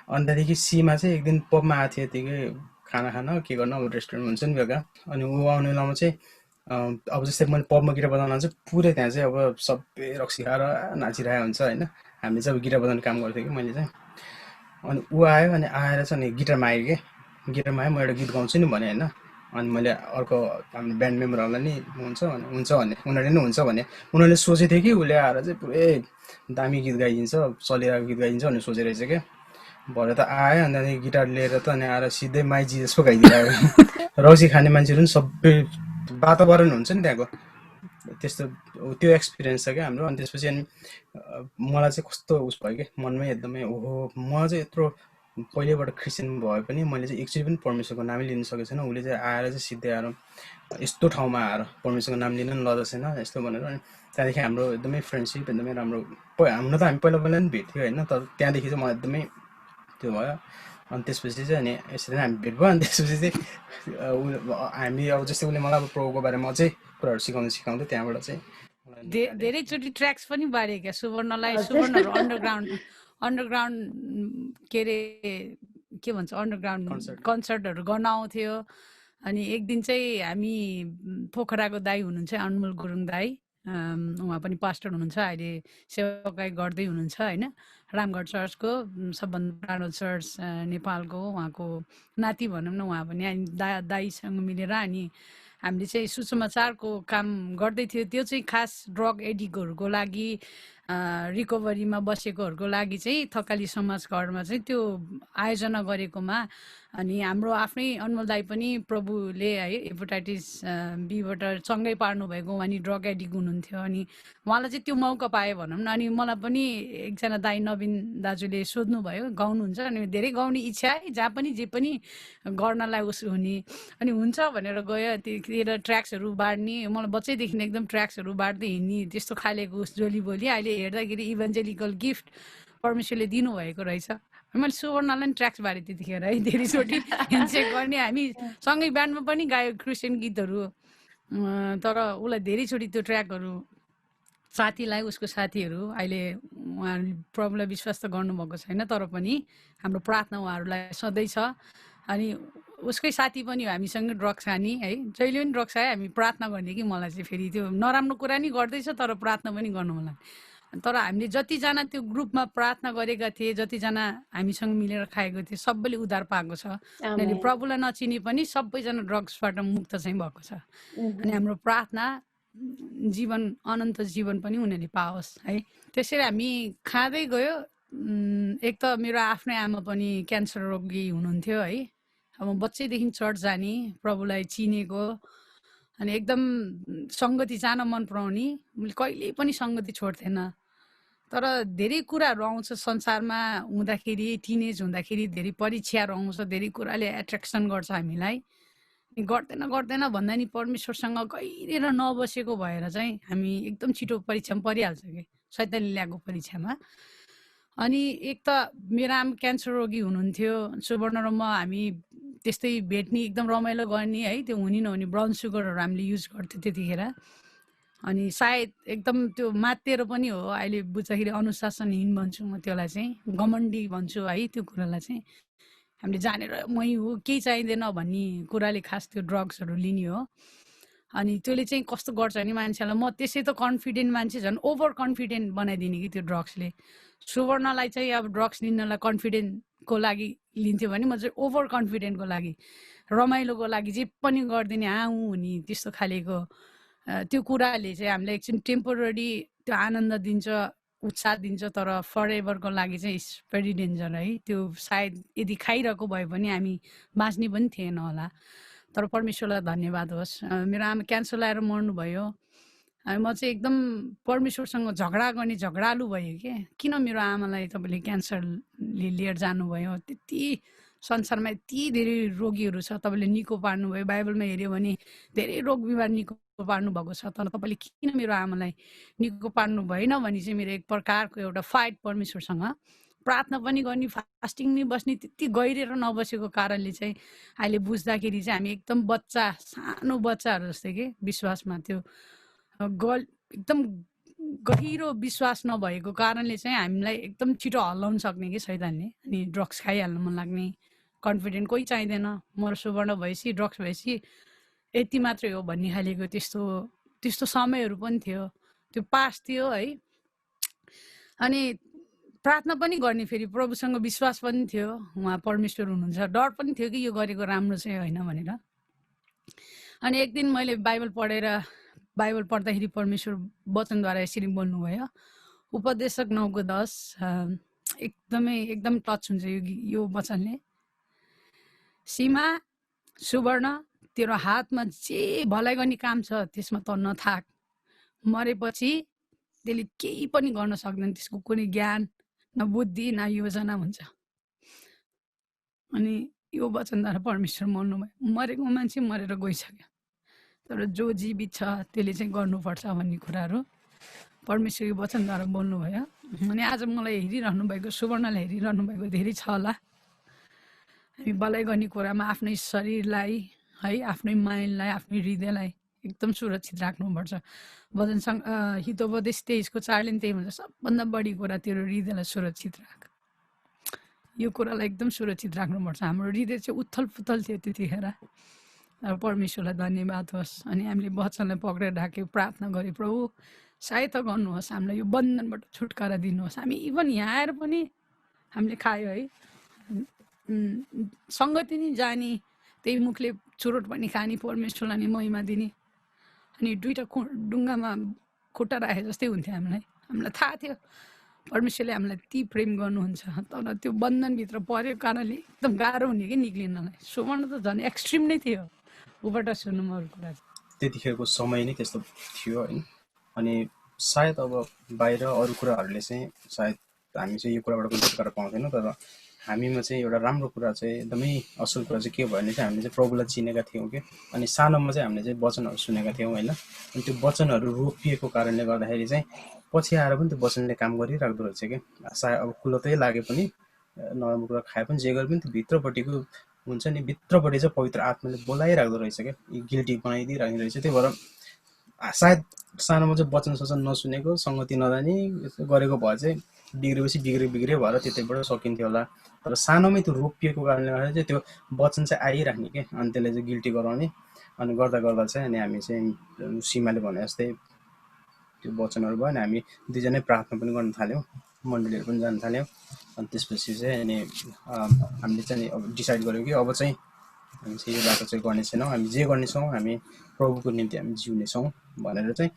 अनि त्यहाँदेखि सीमा चाहिँ एक दिन पबमा आएको थियो यतिकै खाना खान के गर्न अब रेस्टुरेन्ट हुन्छ नि बेलुका। अनि ऊ आउने बेलामा चाहिँ अब जस्तै मैले पबमा गिटार बजाउन चाहिँ पुरै त्यहाँ चाहिँ अब सबै रक्सी खाएर नाचिरहेको हुन्छ होइन। हामीले चाहिँ अब गिटार बजाउने काम गर्थ्यो कि मैले चाहिँ। अनि ऊ आयो अनि आएर चाहिँ अनि गिटार माग्यो कि गिटार माग्यो, म एउटा गीत गाउँछु नि भने होइन। अनि मैले अर्को हाम्रो ब्यान्ड मेम्बरहरूलाई नि हुन्छ भने उनीहरूले नि हुन्छ भने उनीहरूले सोचेको थियो कि उसले आएर चाहिँ पुरै दामी गीत गाइदिन्छ, चलिरहेको गीत गाइदिन्छ भनेर सोचेर रहेछ क्या। भरे त आयो अनि त्यहाँदेखि गिटार लिएर त अनि आएर सिधै माइजी जस्तो गाइदिरहेको। रक्सी खाने मान्छेहरू पनि सबै वातावरण हुन्छ नि त्यहाँको त्यस्तो त्यो एक्सपिरियन्स छ क्या हाम्रो। अनि त्यसपछि अनि मलाई चाहिँ कस्तो उस भयो कि मनमै एकदमै ओहो म चाहिँ यत्रो पहिलेबाट क्रिस्चियन भए पनि मैले चाहिँ एकचोटि पनि परमेश्वरको नामै लिन सकेको छैन। उसले चाहिँ आएर चाहिँ सिधै आएर यस्तो ठाउँमा आएर परमेश्वरको नाम लिन नि लजाएको छैन यस्तो भनेर। अनि त्यहाँदेखि हाम्रो एकदमै फ्रेन्डसिप एकदमै राम्रो हुन त हामी पहिला पहिला पनि भेट्थ्यो होइन। तर त्यहाँदेखि चाहिँ मलाई एकदमै त्यो भयो। अनि त्यसपछि चाहिँ अनि यसरी नै हामी भेट भयो। अनि त्यसपछि चाहिँ हामी अब जस्तै उसले मलाई अब प्रभुको बारेमा अझै कुराहरू सिकाउँदै त्यहाँबाट चाहिँ मलाई निकाल्यो। धेरैचोटि ट्र्याक्स पनि बारे क्या सुवर्णलाई। सुवर्णहरू अन्डरग्राउन्ड के अरे के भन्छ अन्डरग्राउन्ड कन्सर्टहरू गर्न आउँथ्यो। अनि एक दिन चाहिँ हामी पोखराको दाई हुनुहुन्छ अनमोल गुरुङ दाई, उहाँ पनि पास्टर हुनुहुन्छ, अहिले सेवाकाई गर्दै हुनुहुन्छ होइन। रामगढ चर्चको सबभन्दा पुरानो चर्च नेपालको उहाँको नाति भनौँ न उहाँ पनि। अनि दाईसँग मिलेर अनि हामीले चाहिँ सुसमाचारको काम गर्दै थियो। त्यो चाहिँ खास ड्रग एडिक्टहरूको लागि रिकभरीमा बसेकोहरूको लागि चाहिँ थकाली समाज घरमा चाहिँ त्यो आयोजना गरेकोमा अनि हाम्रो आफ्नै अनमोल दाई पनि प्रभुले है हेपाटाइटिस बीबाट सँगै पार्नु भएको, उहाँ नि ड्रग एडिक्ट हुनुहुन्थ्यो। अनि उहाँलाई चाहिँ त्यो मौका पायो भनौँ न। अनि मलाई पनि एकजना दाई नवीन दाजुले सोध्नुभयो गाउनुहुन्छ, अनि धेरै गाउने इच्छा है, जहाँ पनि जे पनि गर्नलाई उस हुने। अनि हुन्छ भनेर गयो त्यतिखेर ट्र्याक्सहरू बाँड्ने, मलाई बच्चैदेखि एकदम ट्र्याक्सहरू बाँड्दै हिँड्ने त्यस्तो खालेको उस जोली बोली। अहिले हेर्दाखेरि इभान्जेलिकल गिफ्ट परमेश्वरले दिनुभएको रहेछ। मैले सुवर्णलाई पनि ट्र्याक्स बारे त्यतिखेर है धेरैचोटि ह्यान्डसेक गर्ने। हामी सँगै ब्यान्डमा पनि गायो क्रिस्चियन गीतहरू, तर उसलाई धेरैचोटि त्यो ट्र्याकहरू साथीलाई उसको साथीहरू अहिले उहाँहरूले प्रभुलाई विश्वास त गर्नुभएको छैन, तर पनि हाम्रो प्रार्थना उहाँहरूलाई सधैँ छ। अनि उसकै साथी पनि हो हामीसँग ड्रग्स खाने है, जहिले पनि ड्रग्स खायो। हामी प्रार्थना गर्ने कि मलाई चाहिँ फेरि त्यो नराम्रो कुरा नि गर्दैछ तर प्रार्थना पनि गर्नु होला। तर हामीले जतिजना त्यो ग्रुपमा प्रार्थना गरेका थिए, जतिजना हामीसँग मिलेर खाएको थिए, सबैले उद्धार पाएको छ। उनीहरूले प्रभुलाई नचिने पनि सबैजना ड्रग्सबाट मुक्त चाहिँ भएको छ। अनि हाम्रो प्रार्थना जीवन अनन्त जीवन पनि उनीहरूले पाओस् है। त्यसरी हामी खाँदै गयो। एक त मेरो आफ्नै आमा पनि क्यान्सर रोगी हुनुहुन्थ्यो है। अब म बच्चैदेखि चर्च जाने, प्रभुलाई चिनेको, अनि एकदम सङ्गति जान मन पराउने, मैले कहिल्यै पनि सङ्गति छोड्थेन। तर धेरै कुराहरू आउँछ संसारमा हुँदाखेरि, टिनेज हुँदाखेरि धेरै परीक्षाहरू आउँछ, धेरै कुराले एट्र्याक्सन गर्छ हामीलाई। गर्दैन गर्दैन भन्दा नि परमेश्वरसँग गहिरेर नबसेको भएर चाहिँ हामी एकदम छिटो परीक्षामा परिहाल्छ कि शैतानले ल्याएको परीक्षामा। अनि एक त मेरो आमा क्यान्सर रोगी हुनुहुन्थ्यो, सुवर्ण र म हामी त्यस्तै भेट्ने एकदम रमाइलो गर्ने है। त्यो हुने नहुने ब्राउन सुगरहरू हामीले युज गर्थ्यौँ त्यतिखेर। अनि सायद एकदम त्यो मातेर पनि हो, अहिले बुझ्दाखेरि अनुशासनहीन भन्छु म त्यसलाई चाहिँ, घमण्डी भन्छु है त्यो कुरालाई चाहिँ। हामीले जानेर मै हो केही चाहिँदैन भन्ने कुराले खास त्यो ड्रग्सहरू लिने हो। अनि त्यसले चाहिँ कस्तो गर्छ भने मान्छेलाई, म त्यसै त कन्फिडेन्ट मान्छे झन् ओभर कन्फिडेन्ट बनाइदिने कि त्यो ड्रग्सले। सुवर्णलाई चाहिँ अब ड्रग्स लिनलाई कन्फिडेन्टको लागि लिन्थ्यो भने म चाहिँ ओभर कन्फिडेन्टको लागि, रमाइलोको लागि जे पनि गरिदिने हुँ हुने त्यस्तो खालेको त्यो कुराले चाहिँ हामीलाई एकछिन टेम्पोररी त्यो आनन्द दिन्छ, उत्साह दिन्छ तर फरएभरको लागि चाहिँ इट्स भेरी डेन्जर है। त्यो सायद यदि खाइरहेको भए पनि हामी बाँच्ने पनि थिएन होला। तर परमेश्वरलाई धन्यवाद होस्। मेरो आमा क्यान्सर लाएर मर्नुभयो। म चाहिँ एकदम परमेश्वरसँग झगडा गर्ने झगडालु भएँ के किन मेरो आमालाई तपाईँले क्यान्सरले लिएर जानुभयो। त्यति संसारमा यति धेरै रोगीहरू छ, तपाईँले निको पार्नुभयो। बाइबलमा हेऱ्यो भने धेरै रोग बिमार निको पार्नु भएको छ, तर तपाईँले किन मेरो आमालाई निको पार्नु भएन भने चाहिँ मेरो एक प्रकारको एउटा फाइट परमेश्वरसँग। प्रार्थना पनि गर्ने, फास्टिङ नि बस्ने, त्यति गहिरेर नबसेको कारणले चाहिँ अहिले बुझ्दाखेरि चाहिँ हामी एकदम बच्चा, सानो बच्चाहरू जस्तै के विश्वासमा त्यो एकदम गहिरो विश्वास नभएको कारणले चाहिँ हामीलाई एकदम छिटो हल्लाउन सक्ने कि शैतानले। अनि ड्रग्स खाइहाल्नु मन लाग्ने, कन्फिडेन्ट कोही चाहिँदैन। म सुवर्ण भएपछि ड्रग्स भएपछि यति मात्रै हो भन्ने खालेको त्यस्तो समयहरू पनि थियो। त्यो पास थियो है। अनि प्रार्थना पनि गर्ने, फेरि प्रभुसँग विश्वास पनि थियो, उहाँ परमेश्वर हुनुहुन्छ। डर पनि थियो कि यो गरेको राम्रो चाहिँ होइन भनेर। अनि एक दिन मैले बाइबल पढ्दाखेरि परमेश्वर वचनद्वारा यसरी बोल्नुभयो। उपदेशक 9:10 एकदम टच हुन्छ यो वचनले। सीमा सुवर्ण, तेरो हातमा जे भलाइ गर्ने काम छ त्यसमा त नथाक। मरेपछि त्यसले केही पनि गर्न सक्दैन, त्यसको कुनै ज्ञान न बुद्धि न योजना हुन्छ। अनि यो वचनद्वारा परमेश्वर मर्नुभयो। मरेको मान्छे मरेर गइसक्यो, तर जो जीवित छ त्यसले चाहिँ गर्नुपर्छ भन्ने कुराहरू परमेश्वरको वचनद्वारा बोल्नुभयो। अनि आज मलाई हेरिरहनु भएको, सुवर्णलाई हेरिरहनु भएको धेरै छ होला। हामी भलाइ गर्ने कुरामा आफ्नै शरीरलाई है, आफ्नै माइन्डलाई, आफ्नै हृदयलाई एकदम सुरक्षित राख्नुपर्छ। वचनसँग हितोपदेश 23:4 त्यही भन्छ, सबभन्दा बढी कुरा तेरो हृदयलाई सुरक्षित राख। यो कुरालाई एकदम सुरक्षित राख्नुपर्छ। हाम्रो हृदय चाहिँ उथल पुथल थियो त्यतिखेर। अब परमेश्वरलाई धन्यवाद होस्। अनि हामीले वचनलाई पक्रेर राख्यौँ, प्रार्थना गऱ्यौँ, प्रभु सहायता गर्नुहोस्, हामीलाई यो बन्धनबाट छुटकारा दिनुहोस्। हामी इभन यहाँ आएर पनि हामीले खायो है, सङ्गति नि जाने, त्यही मुखले चुरोट पनि खाने, परमेश्वरलाई नि महिमा दिने। अनि दुईवटा ढुङ्गामा खुट्टा राखे जस्तै हुन्थ्यो हामीलाई थाहा थियो परमेश्वरले हामीलाई ती प्रेम गर्नुहुन्छ। तर त्यो बन्धनभित्र परेको कारणले एकदम गाह्रो हुने कि निक्लिनलाई। सुवर्ण त झन् एक्सट्रिम नै थियो। उबाट सुन्नु अरू कुरा त्यतिखेरको समय नै त्यस्तो थियो होइन। अनि सायद अब बाहिर अरू कुराहरूले चाहिँ सायद हामी चाहिँ यो कुराबाट पनि छुटकारा पाउँदैनौँ, तर हामीमा चाहिँ एउटा राम्रो कुरा चाहिँ, एकदमै असल कुरा चाहिँ के भयो भने चाहिँ हामीले चाहिँ प्रभुलाई चिनेका थियौँ कि। अनि सानोमा चाहिँ हामीले चाहिँ वचनहरू सुनेका थियौँ होइन। अनि त्यो वचनहरू रोपिएको कारणले गर्दाखेरि चाहिँ पछि आएर पनि त्यो वचनले काम गरिराख्दो रहेछ कि। सायद अब कुलतै लागे पनि, नराम्रो कुरा खाए पनि, जे गरे पनि त्यो भित्रपट्टिको हुन्छ नि, भित्रपट्टि चाहिँ पवित्र आत्माले बोलाइराख्दो रहेछ क्या, गिल्टी बनाइदिइराख्ने रहेछ। त्यही भएर सायद सानोमा चाहिँ वचन सचन नसुनेको, सङ्गति नजाने गरेको भए चाहिँ बिग्रेपछि बिग्रे भएर त्यतैबाट सकिन्थ्यो होला। तर सानोमै त्यो रोपिएको कारणले गर्दा चाहिँ त्यो वचन चाहिँ आइराख्ने क्या, अनि त्यसले चाहिँ गिल्टी गराउने। अनि गर्दा चाहिँ अनि हामी चाहिँ सीमाले भने जस्तै त्यो वचनहरू भयो। अनि हामी दुईजनै प्रार्थना पनि गर्न थाल्यौँ, मण्डलीहरू पनि जान थाल्यौँ। अनि त्यसपछि चाहिँ अनि हामीले चाहिँ अब डिसाइड गऱ्यौँ कि अब चाहिँ हामी चाहिँ यो बाटो चाहिँ गर्ने छैनौँ, हामी जे गर्नेछौँ हामी प्रभुको निम्ति हामी जिउनेछौँ भनेर चाहिँ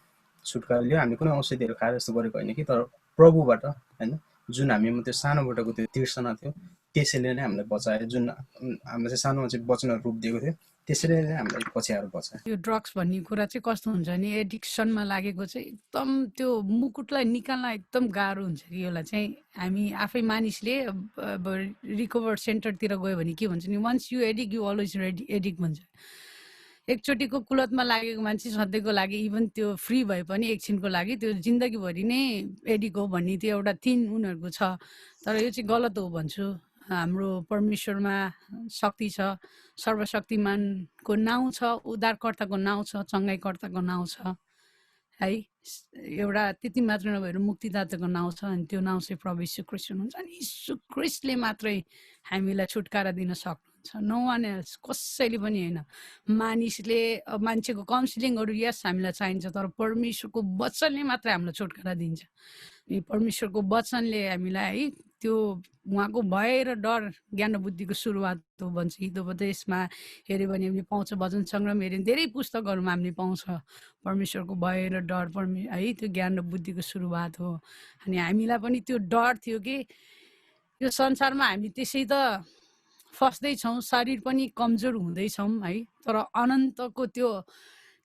छुटकारा लियो। हामी कुनै औषधिहरू खाएर जस्तो गरेको होइन कि, तर प्रभुबाट होइन, जुन हामीमा त्यो सानोबाटको त्यो तिर्सना थियो त्यसैले नै हामीलाई बचायो। जुन हामीलाई चाहिँ सानोमा चाहिँ वचनहरू रूप दिएको थियो त्यसैले नै हामीलाई पछि आएर बचायो। यो ड्रग्स भन्ने कुरा चाहिँ कस्तो हुन्छ नि, एडिक्सनमा लागेको चाहिँ एकदम त्यो मुकुटलाई निकाल्न एकदम गाह्रो हुन्छ कि। यसलाई चाहिँ हामी आफै मानिसले अब रिकभर सेन्टरतिर गयो भने के भन्छ नि, once you addict you always addict भन्छ। एकचोटिको कुलतमा लागेको मान्छे सधैँको लागि, इभन त्यो फ्री भए पनि एकछिनको लागि त्यो जिन्दगीभरि नै एडिक्ट हो भन्ने त्यो एउटा थिन उनीहरूको छ। तर यो चाहिँ गलत हो भन्छु। हाम्रो परमेश्वरमा शक्ति छ, सर्वशक्तिमानको नाउँ छ, उद्धारकर्ताको नाउँ छ, चङ्गाइकर्ताको नाउँ छ है। एउटा त्यति मात्र नभएर मुक्तिदाताको नाउँ छ, अनि त्यो नाउँ चाहिँ प्रभु यीशु ख्रीष्ट हुनुहुन्छ। अनि यीशु ख्रीष्टले मात्रै हामीलाई छुटकारा दिन सक्नुहुन्छ, नो वान एल्स, कसैले पनि होइन। मान्छेको काउन्सिलिङहरू यस हामीलाई चाहिन्छ, तर परमेश्वरको वचनले मात्रै हामीलाई छुटकारा दिन्छ। परमेश्वरको वचनले हामीलाई है त्यो उहाँको भय र डर ज्ञान र बुद्धिको सुरुवात हो भन्छ हितोपदेशमा हेऱ्यो भने हामीले पाउँछ, भजन सङ्ग्रह हेऱ्यो भने धेरै पुस्तकहरूमा हामीले पाउँछ परमेश्वरको भय र डर है त्यो ज्ञान र बुद्धिको सुरुवात हो। अनि हामीलाई पनि त्यो डर थियो कि यो संसारमा हामी त्यसै त फस्दैछौँ, शरीर पनि कमजोर हुँदैछौँ है, तर अनन्तको त्यो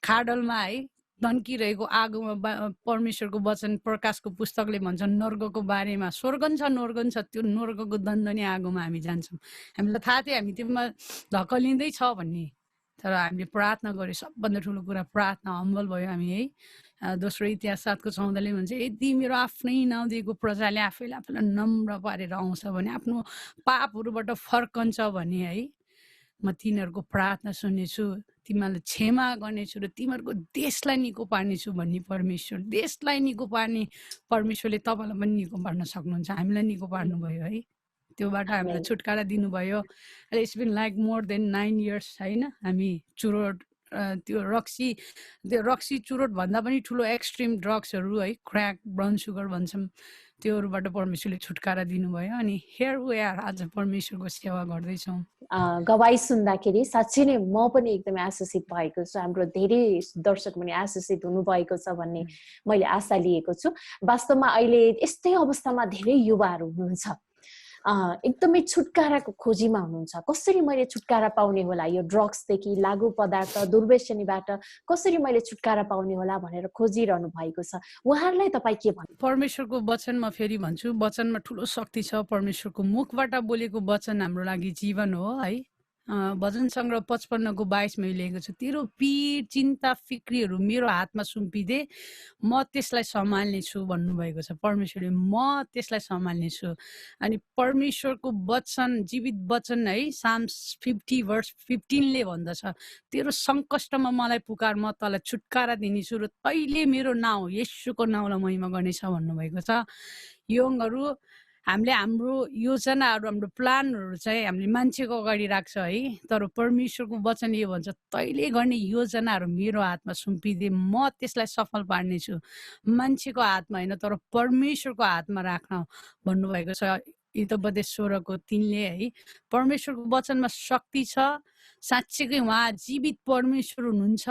खाडलमा है धन्किरहेको आगोमा परमेश्वरको वचन प्रकाशको पुस्तकले भन्छ नर्गको बारेमा, स्वर्गन छ त्यो नर्गको दण्डनीय आगोमा हामी जान्छौँ। हामीलाई थाहा थियो हामी त्योमा धकलिँदै छ भन्ने, तर हामीले प्रार्थना गऱ्यो। सबभन्दा ठुलो कुरा प्रार्थना, हम्बल भयो हामी है। दोस्रो इतिहास 7को 14ले भन्छ यदि मेरो आफ्नै नाउँ दिएको प्रजाले आफैलाई आफूलाई नम्र पारेर आउँछ भने, आफ्नो पापहरूबाट फर्कन्छ भने है, म तिनीहरूको प्रार्थना सुन्नेछु, तिमीहरूलाई क्षमा गर्नेछु र तिमीहरूको देशलाई निको पार्नेछु भन्ने परमेश्वर, देशलाई निको पार्ने परमेश्वरले तपाईँलाई पनि निको पार्न सक्नुहुन्छ। हामीलाई निको पार्नुभयो है, त्योबाट हामीलाई छुटकारा दिनुभयो। It's been like more than 9 years होइन। हामी चुरोट त्यो रक्सी चुरोट भन्दा पनि ठुलो एक्सट्रिम ड्रग्सहरू है, क्र्याक, ब्राउन सुगर भन्छौँ, त्योहरूबाट परमेश्वरले छुटकारा दिनुभयो। अनि हियर वी आर, आज परमेश्वरको सेवा गर्दैछौँ। गवाई सुन्दाखेरि साँच्चै नै म पनि एकदमै आशिषित भएको छु। हाम्रो धेरै दर्शक पनि आशिषित हुनुभएको छ भन्ने मैले आशा लिएको छु। वास्तवमा अहिले यस्तै अवस्थामा धेरै युवाहरू हुनुहुन्छ, एकदमै छुटकाराको खोजीमा हुनुहुन्छ। कसरी मैले छुटकारा पाउने होला, यो ड्रग्सदेखि, लागु पदार्थ, दुर्व्यसनीबाट कसरी मैले छुटकारा पाउने होला भनेर खोजिरहनु भएको छ। उहाँहरूलाई तपाईँ के भन्नु? परमेश्वरको वचनमा फेरि भन्छु, वचनमा ठुलो शक्ति छ। परमेश्वरको मुखबाट बोलेको वचन हाम्रो लागि जीवन हो है। भजन सङ्ग्रह 55को 22 मैले लेखेको छु, तेरो पीड चिन्ता फिक्रीहरू मेरो हातमा सुम्पिदे, म त्यसलाई सम्हाल्ने छु भन्नुभएको छ परमेश्वरले, म त्यसलाई सम्हाल्ने छु। अनि परमेश्वरको वचन जीवित वचन है, साम्स 50:15ले भन्दछ, तेरो सङ्कष्टमा मलाई पुकार, म तँलाई छुटकारा दिनेछु र तैँले मेरो नाउँ येशूको नाउँलाई महिमा गर्नेछ भन्नुभएको छ। यङहरू हामीले हाम्रो योजनाहरू, हाम्रो प्लानहरू चाहिँ हामीले मान्छेको अगाडि राख्छ है, तर परमेश्वरको वचन यो भन्छ, तैँले गर्ने योजनाहरू मेरो हातमा सुम्पिदे, म त्यसलाई सफल पार्नेछु। मान्छेको हातमा होइन, तर परमेश्वरको हातमा राख्न भन्नुभएको छ। हितोपदेश 16:3ले है। परमेश्वरको वचनमा शक्ति छ। साँच्चीकै उहाँ जीवित परमेश्वर हुनुहुन्छ।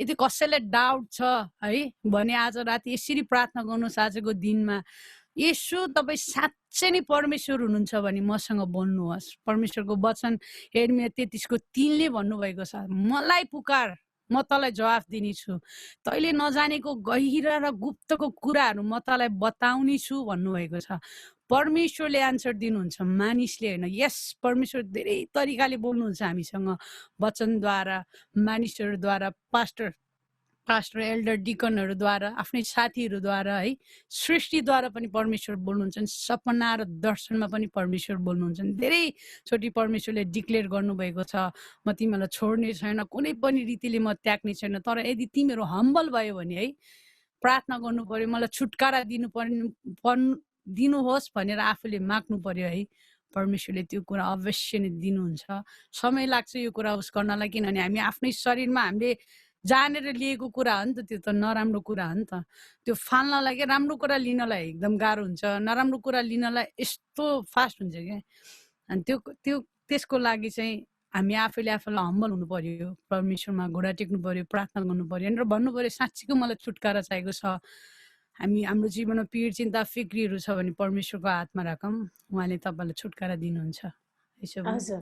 यदि कसैलाई डाउट छ है भने आज राति यसरी प्रार्थना गर्नुहोस्, आजको दिनमा, येशू तपाईँ साँच्चै नै परमेश्वर हुनुहुन्छ भने मसँग बोल्नुहोस्। परमेश्वरको वचन यिर्मया 33:3ले भन्नुभएको छ, मलाई पुकार, म तँलाई जवाफ दिनेछु, तैँले नजानेको गहिरा र गुप्तको कुराहरू म तँलाई बताउने छु भन्नुभएको छ। परमेश्वरले एन्सर दिनुहुन्छ, मानिसले होइन। यस, परमेश्वर धेरै तरिकाले बोल्नुहुन्छ हामीसँग, वचनद्वारा, मानिसहरूद्वारा, पास्टर एल्डर डिकनहरूद्वारा, आफ्नै साथीहरूद्वारा है, सृष्टिद्वारा पनि परमेश्वर बोल्नुहुन्छ। सपना र दर्शनमा पनि परमेश्वर बोल्नुहुन्छ। धेरैचोटि परमेश्वरले डिक्लेयर गर्नुभएको छ, म तिमीलाई छोड्ने छैन, कुनै पनि रीतिले म त्याग्ने छैन। तर यदि तिमीहरू हम्बल भयो भने है, प्रार्थना गर्नु पर्यो, मलाई छुटकारा दिनुहोस् भनेर आफूले माग्नु पर्यो है, परमेश्वरले त्यो कुरा अवश्य नै दिनुहुन्छ। समय लाग्छ यो कुरा उस गर्नलाई, किनभने हामी आफ्नै शरीरमा हामीले जानेर लिएको कुरा हो नि त, त्यो त नराम्रो कुरा हो नि त। त्यो फाल्नलाई क्या, राम्रो कुरा लिनलाई एकदम गाह्रो हुन्छ, नराम्रो कुरा लिनलाई यस्तो फास्ट हुन्छ क्या। अनि त्यसको लागि चाहिँ हामी आफैले आफूलाई हम्बल हुनु पर्यो, परमेश्वरमा घुँडा टेक्नु पर्यो, प्रार्थना गर्नु पर्यो र भन्नु पर्यो, साँच्चीको मलाई छुटकारा चाहिएको छ। हाम्रो जीवनमा पीड चिन्ता फिक्रीहरू छ भने परमेश्वरको हातमा राखौँ, उहाँले तपाईँलाई छुटकारा दिनुहुन्छ। हजुर,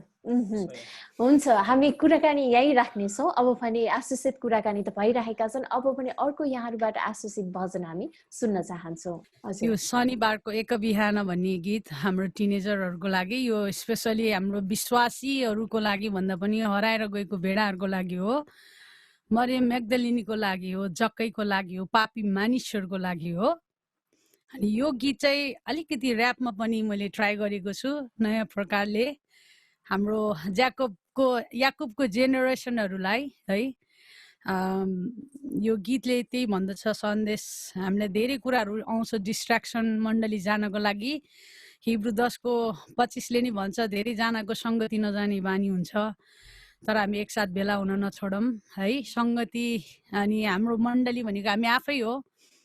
हुन्छ। हामी कुराकानी यही राख्नेछौँ। अब पनि आशिषित कुराकानी त भइरहेका छन्। अब पनि अर्को यहाँहरूबाट आशिषित भजन हामी सुन्न चाहन्छौँ। यो शनिबारको एक बिहान भन्ने गीत हाम्रो टिनेजरहरूको लागि, यो स्पेसली हाम्रो विश्वासीहरूको लागि भन्दा पनि हराएर गएको भेडाहरूको लागि हो, मरियम म्याग्दलिनीको लागि हो, जक्कैको लागि हो, पापी मानिसहरूको लागि हो। अनि यो गीत चाहिँ अलिकति ऱ्यापमा पनि मैले ट्राई गरेको छु नयाँ प्रकारले, हाम्रो याकुबको जेनेरेसनहरूलाई है। यो गीतले त्यही भन्दछ, सन्देश, हामीलाई धेरै कुराहरू आउँछ डिस्ट्र्याक्सन मण्डली जानको लागि। हिब्रू 10:25ले नि भन्छ, धेरैजनाको सङ्गति नजाने बानी हुन्छ, तर हामी एकसाथ भेला हुन नछोडौँ है। सङ्गति अनि हाम्रो मण्डली भनेको हामी आफै हो,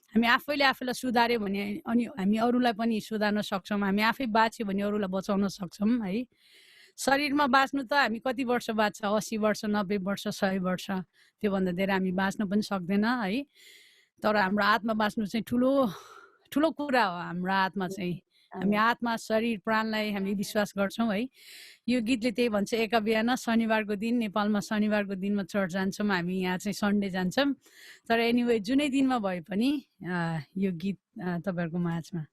हामी आफैले आफैलाई सुधार्यो भने अनि हामी अरूलाई पनि सुधार्न सक्छौँ, हामी आफै बाँच्यो भने अरूलाई बचाउन सक्छौँ है। शरीरमा बाँच्नु त हामी कति वर्ष बाँच्छ, 80 वर्ष, 90 वर्ष, 100 वर्ष, त्योभन्दा धेरै हामी बाँच्न पनि सक्दैन है। तर हाम्रो आत्मा बाँच्नु चाहिँ ठुलो ठुलो कुरा हो। हाम्रो आत्मा चाहिँ हामी आत्मा शरीर प्राणलाई हामी विश्वास गर्छौँ है। यो गीतले त्यही भन्छ, एका बिहान शनिबारको दिन नेपालमा शनिबारको दिनमा चर्च जान्छौँ, हामी यहाँ चाहिँ सन्डे जान्छौँ। तर एनिवे जुनै दिनमा भए पनि यो गीत तपाईँहरूको माझमा।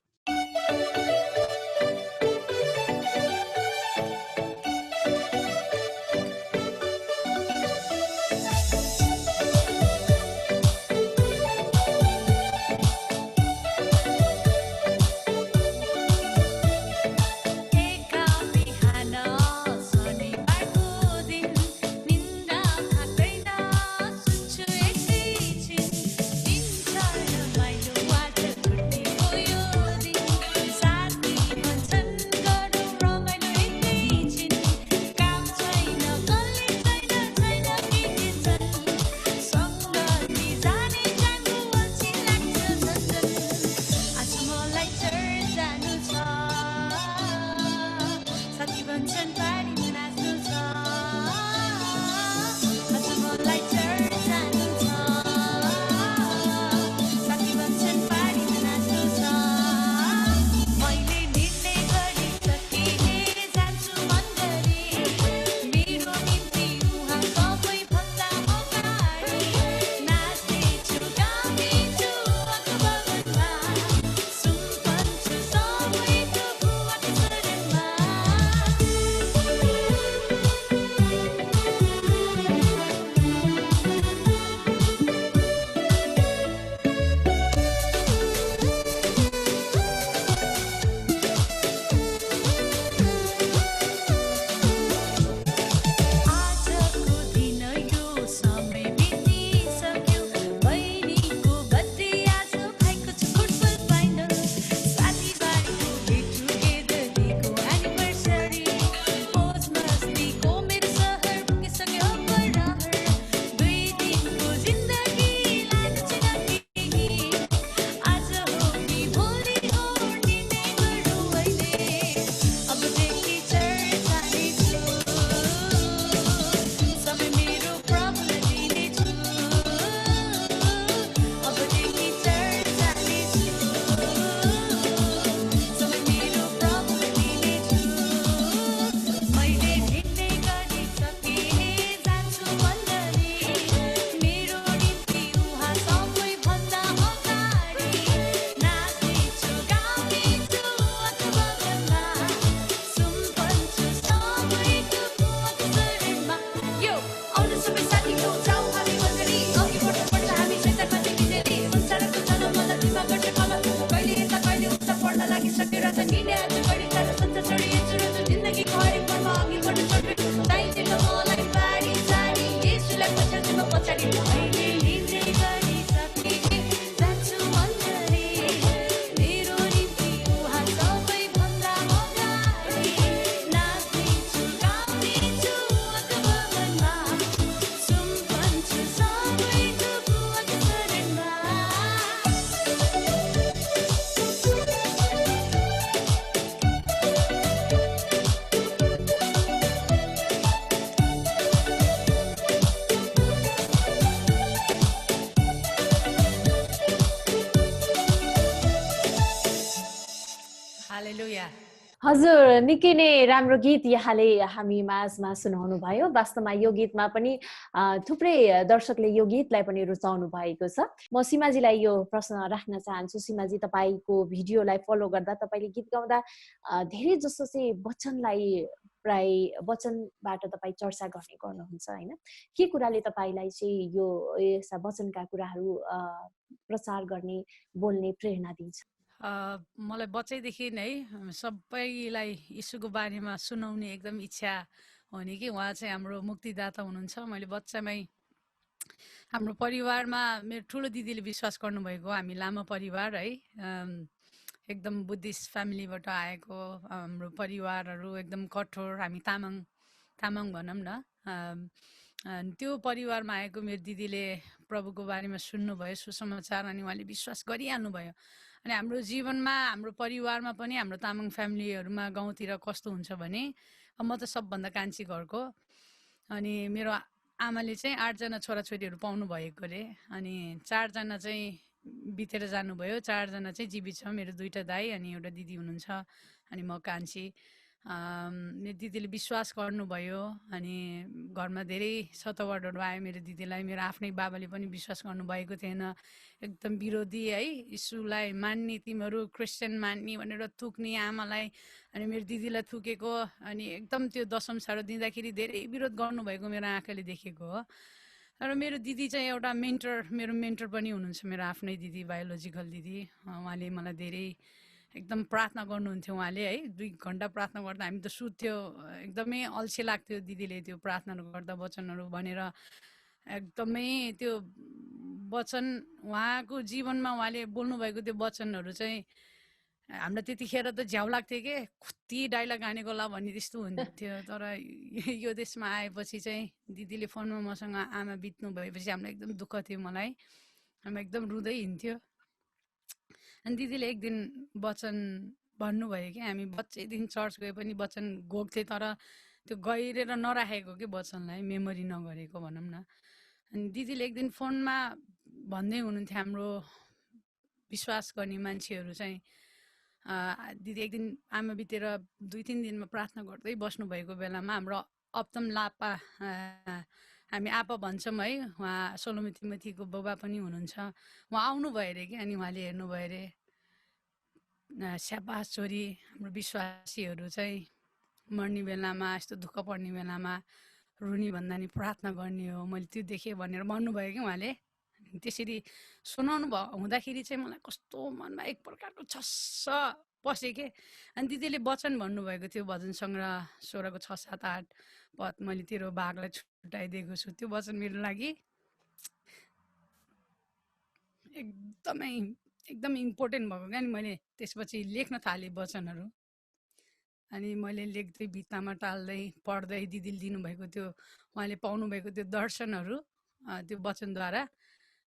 हजुर, निकै नै राम्रो गीत यहाँले हामी माझमा सुनाउनु भयो। वास्तवमा यो गीतमा पनि थुप्रै दर्शकले यो गीतलाई पनि रुचाउनु भएको छ। म सीमाजीलाई यो प्रश्न राख्न चाहन्छु। सीमाजी, तपाईँको भिडियोलाई फलो गर्दा तपाईँले गीत गाउँदा धेरै जसो चाहिँ वचनलाई प्राय वचनबाट तपाईँ चर्चा गर्नुहुन्छ होइन? के कुराले तपाईँलाई चाहिँ यो यस्ता वचनका कुराहरू प्रचार गर्ने, बोल्ने प्रेरणा दिन्छ? मलाई बच्चैदेखि नै सबैलाई यीशुको बारेमा सुनाउने एकदम इच्छा हो नि कि उहाँ चाहिँ हाम्रो मुक्तिदाता हुनुहुन्छ। मैले बच्चामै हाम्रो परिवारमा मेरो ठुलो दिदीले विश्वास गर्नुभएको, हामी लामो परिवार है, एकदम बुद्धिस्ट फ्यामिलीबाट आएको हाम्रो परिवारहरू एकदम कठोर, हामी तामाङ भनौँ न। अनि त्यो परिवारमा आएको मेरो दिदीले प्रभुको बारेमा सुन्नुभयो सुसमाचार, अनि उहाँले विश्वास गरिहाल्नुभयो। अनि हाम्रो जीवनमा, हाम्रो परिवारमा पनि, हाम्रो तामाङ फ्यामिलीहरूमा गाउँतिर कस्तो हुन्छ भने, म त सबभन्दा कान्छी घरको, अनि मेरो आमाले चाहिँ 8 जना छोराछोरीहरू पाउनु भएको अरे। अनि 4 जना चाहिँ बितेर जानुभयो, 4 जना चाहिँ जीवित छ। मेरो 2टा दाइ अनि एउटा दिदी हुनुहुन्छ, अनि म कान्छी। मेरो दिदीले विश्वास गर्नुभयो, अनि घरमा धेरै सतावटहरू आयो मेरो दिदीलाई। मेरो आफ्नै बाबाले पनि विश्वास गर्नुभएको थिएन, एकदम विरोधी है, यीशुलाई मान्ने, तिमीहरू क्रिस्चियन मान्ने भनेर थुक्ने आमालाई, अनि मेरो दिदीलाई थुकेको। अनि एकदम त्यो दशम सारो दिँदाखेरि धेरै विरोध गर्नुभएको मेरो आँखाले देखेको हो। र मेरो दिदी चाहिँ एउटा मेरो मेन्टर पनि हुनुहुन्छ, मेरो आफ्नै दिदी, बायोलोजिकल दिदी। उहाँले मलाई धेरै एकदम प्रार्थना गर्नुहुन्थ्यो उहाँले है। 2 घन्टा प्रार्थना गर्दा हामी त सुत्थ्यो, एकदमै अल्छी लाग्थ्यो दिदीले त्यो प्रार्थनाहरू गर्दा, वचनहरू भनेर। एकदमै त्यो वचन उहाँको जीवनमा उहाँले बोल्नुभएको त्यो वचनहरू चाहिँ हामीलाई त्यतिखेर त झ्याउ लाग्थ्यो के, कति डाइलग हानेको होला भन्ने त्यस्तो हुन्थ्यो। तर यो देशमा आएपछि चाहिँ दिदीले फोनमा मसँग आमा बित्नु भएपछि हामीलाई एकदम दुःख थियो, मलाई हामी एकदम रुँदै हिँड्थ्यो। अनि दिदीले एक दिन वचन भन्नुभयो कि, हामी बच्चैदेखि चर्च गए पनि वचन गोक्थे, तर त्यो गहिरेर नराखेको कि वचनलाई, मेमोरी नगरेको भनौँ न। अनि दिदीले एक दिन फोनमा भन्दै हुनुहुन्थ्यो, हाम्रो विश्वास गर्ने मान्छेहरू चाहिँ दिदी एक दिन आमा बितेर 2-3 दिनमा प्रार्थना गर्दै बस्नुभएको बेलामा हाम्रो अप्तम लापा, हामी आपा भन्छौँ है, उहाँ सोलोमी तिमोथीको बुबा पनि हुनुहुन्छ, उहाँ आउनुभयो अरे कि। अनि उहाँले हेर्नुभयो अरे, स्याबास छोरी, हाम्रो विश्वासीहरू चाहिँ मर्ने बेलामा, यस्तो दुःख पर्ने बेलामा रुनी भन्दा नि प्रार्थना गर्ने हो, मैले त्यो देखेँ भनेर भन्नुभयो कि उहाँले। त्यसरी सुनाउनु हुँदाखेरि चाहिँ मलाई कस्तो मनमा एक प्रकारको छस्स पसेँ के। अनि दिदीले वचन भन्नुभएको थियो, भजन सङ्ग्रह 16को 6, 7, 8 पद, मैले तेरो भागलाई छुट्याइदिएको छु। त्यो वचन मेरो लागि एकदम इम्पोर्टेन्ट भएको क्या। अनि मैले त्यसपछि लेख्न थालेँ वचनहरू। अनि मैले लेख्दै, भित्तामा टाल्दै, पढ्दै, दिदीले दिनुभएको त्यो, उहाँले पाउनुभएको त्यो दर्शनहरू त्यो वचनद्वारा,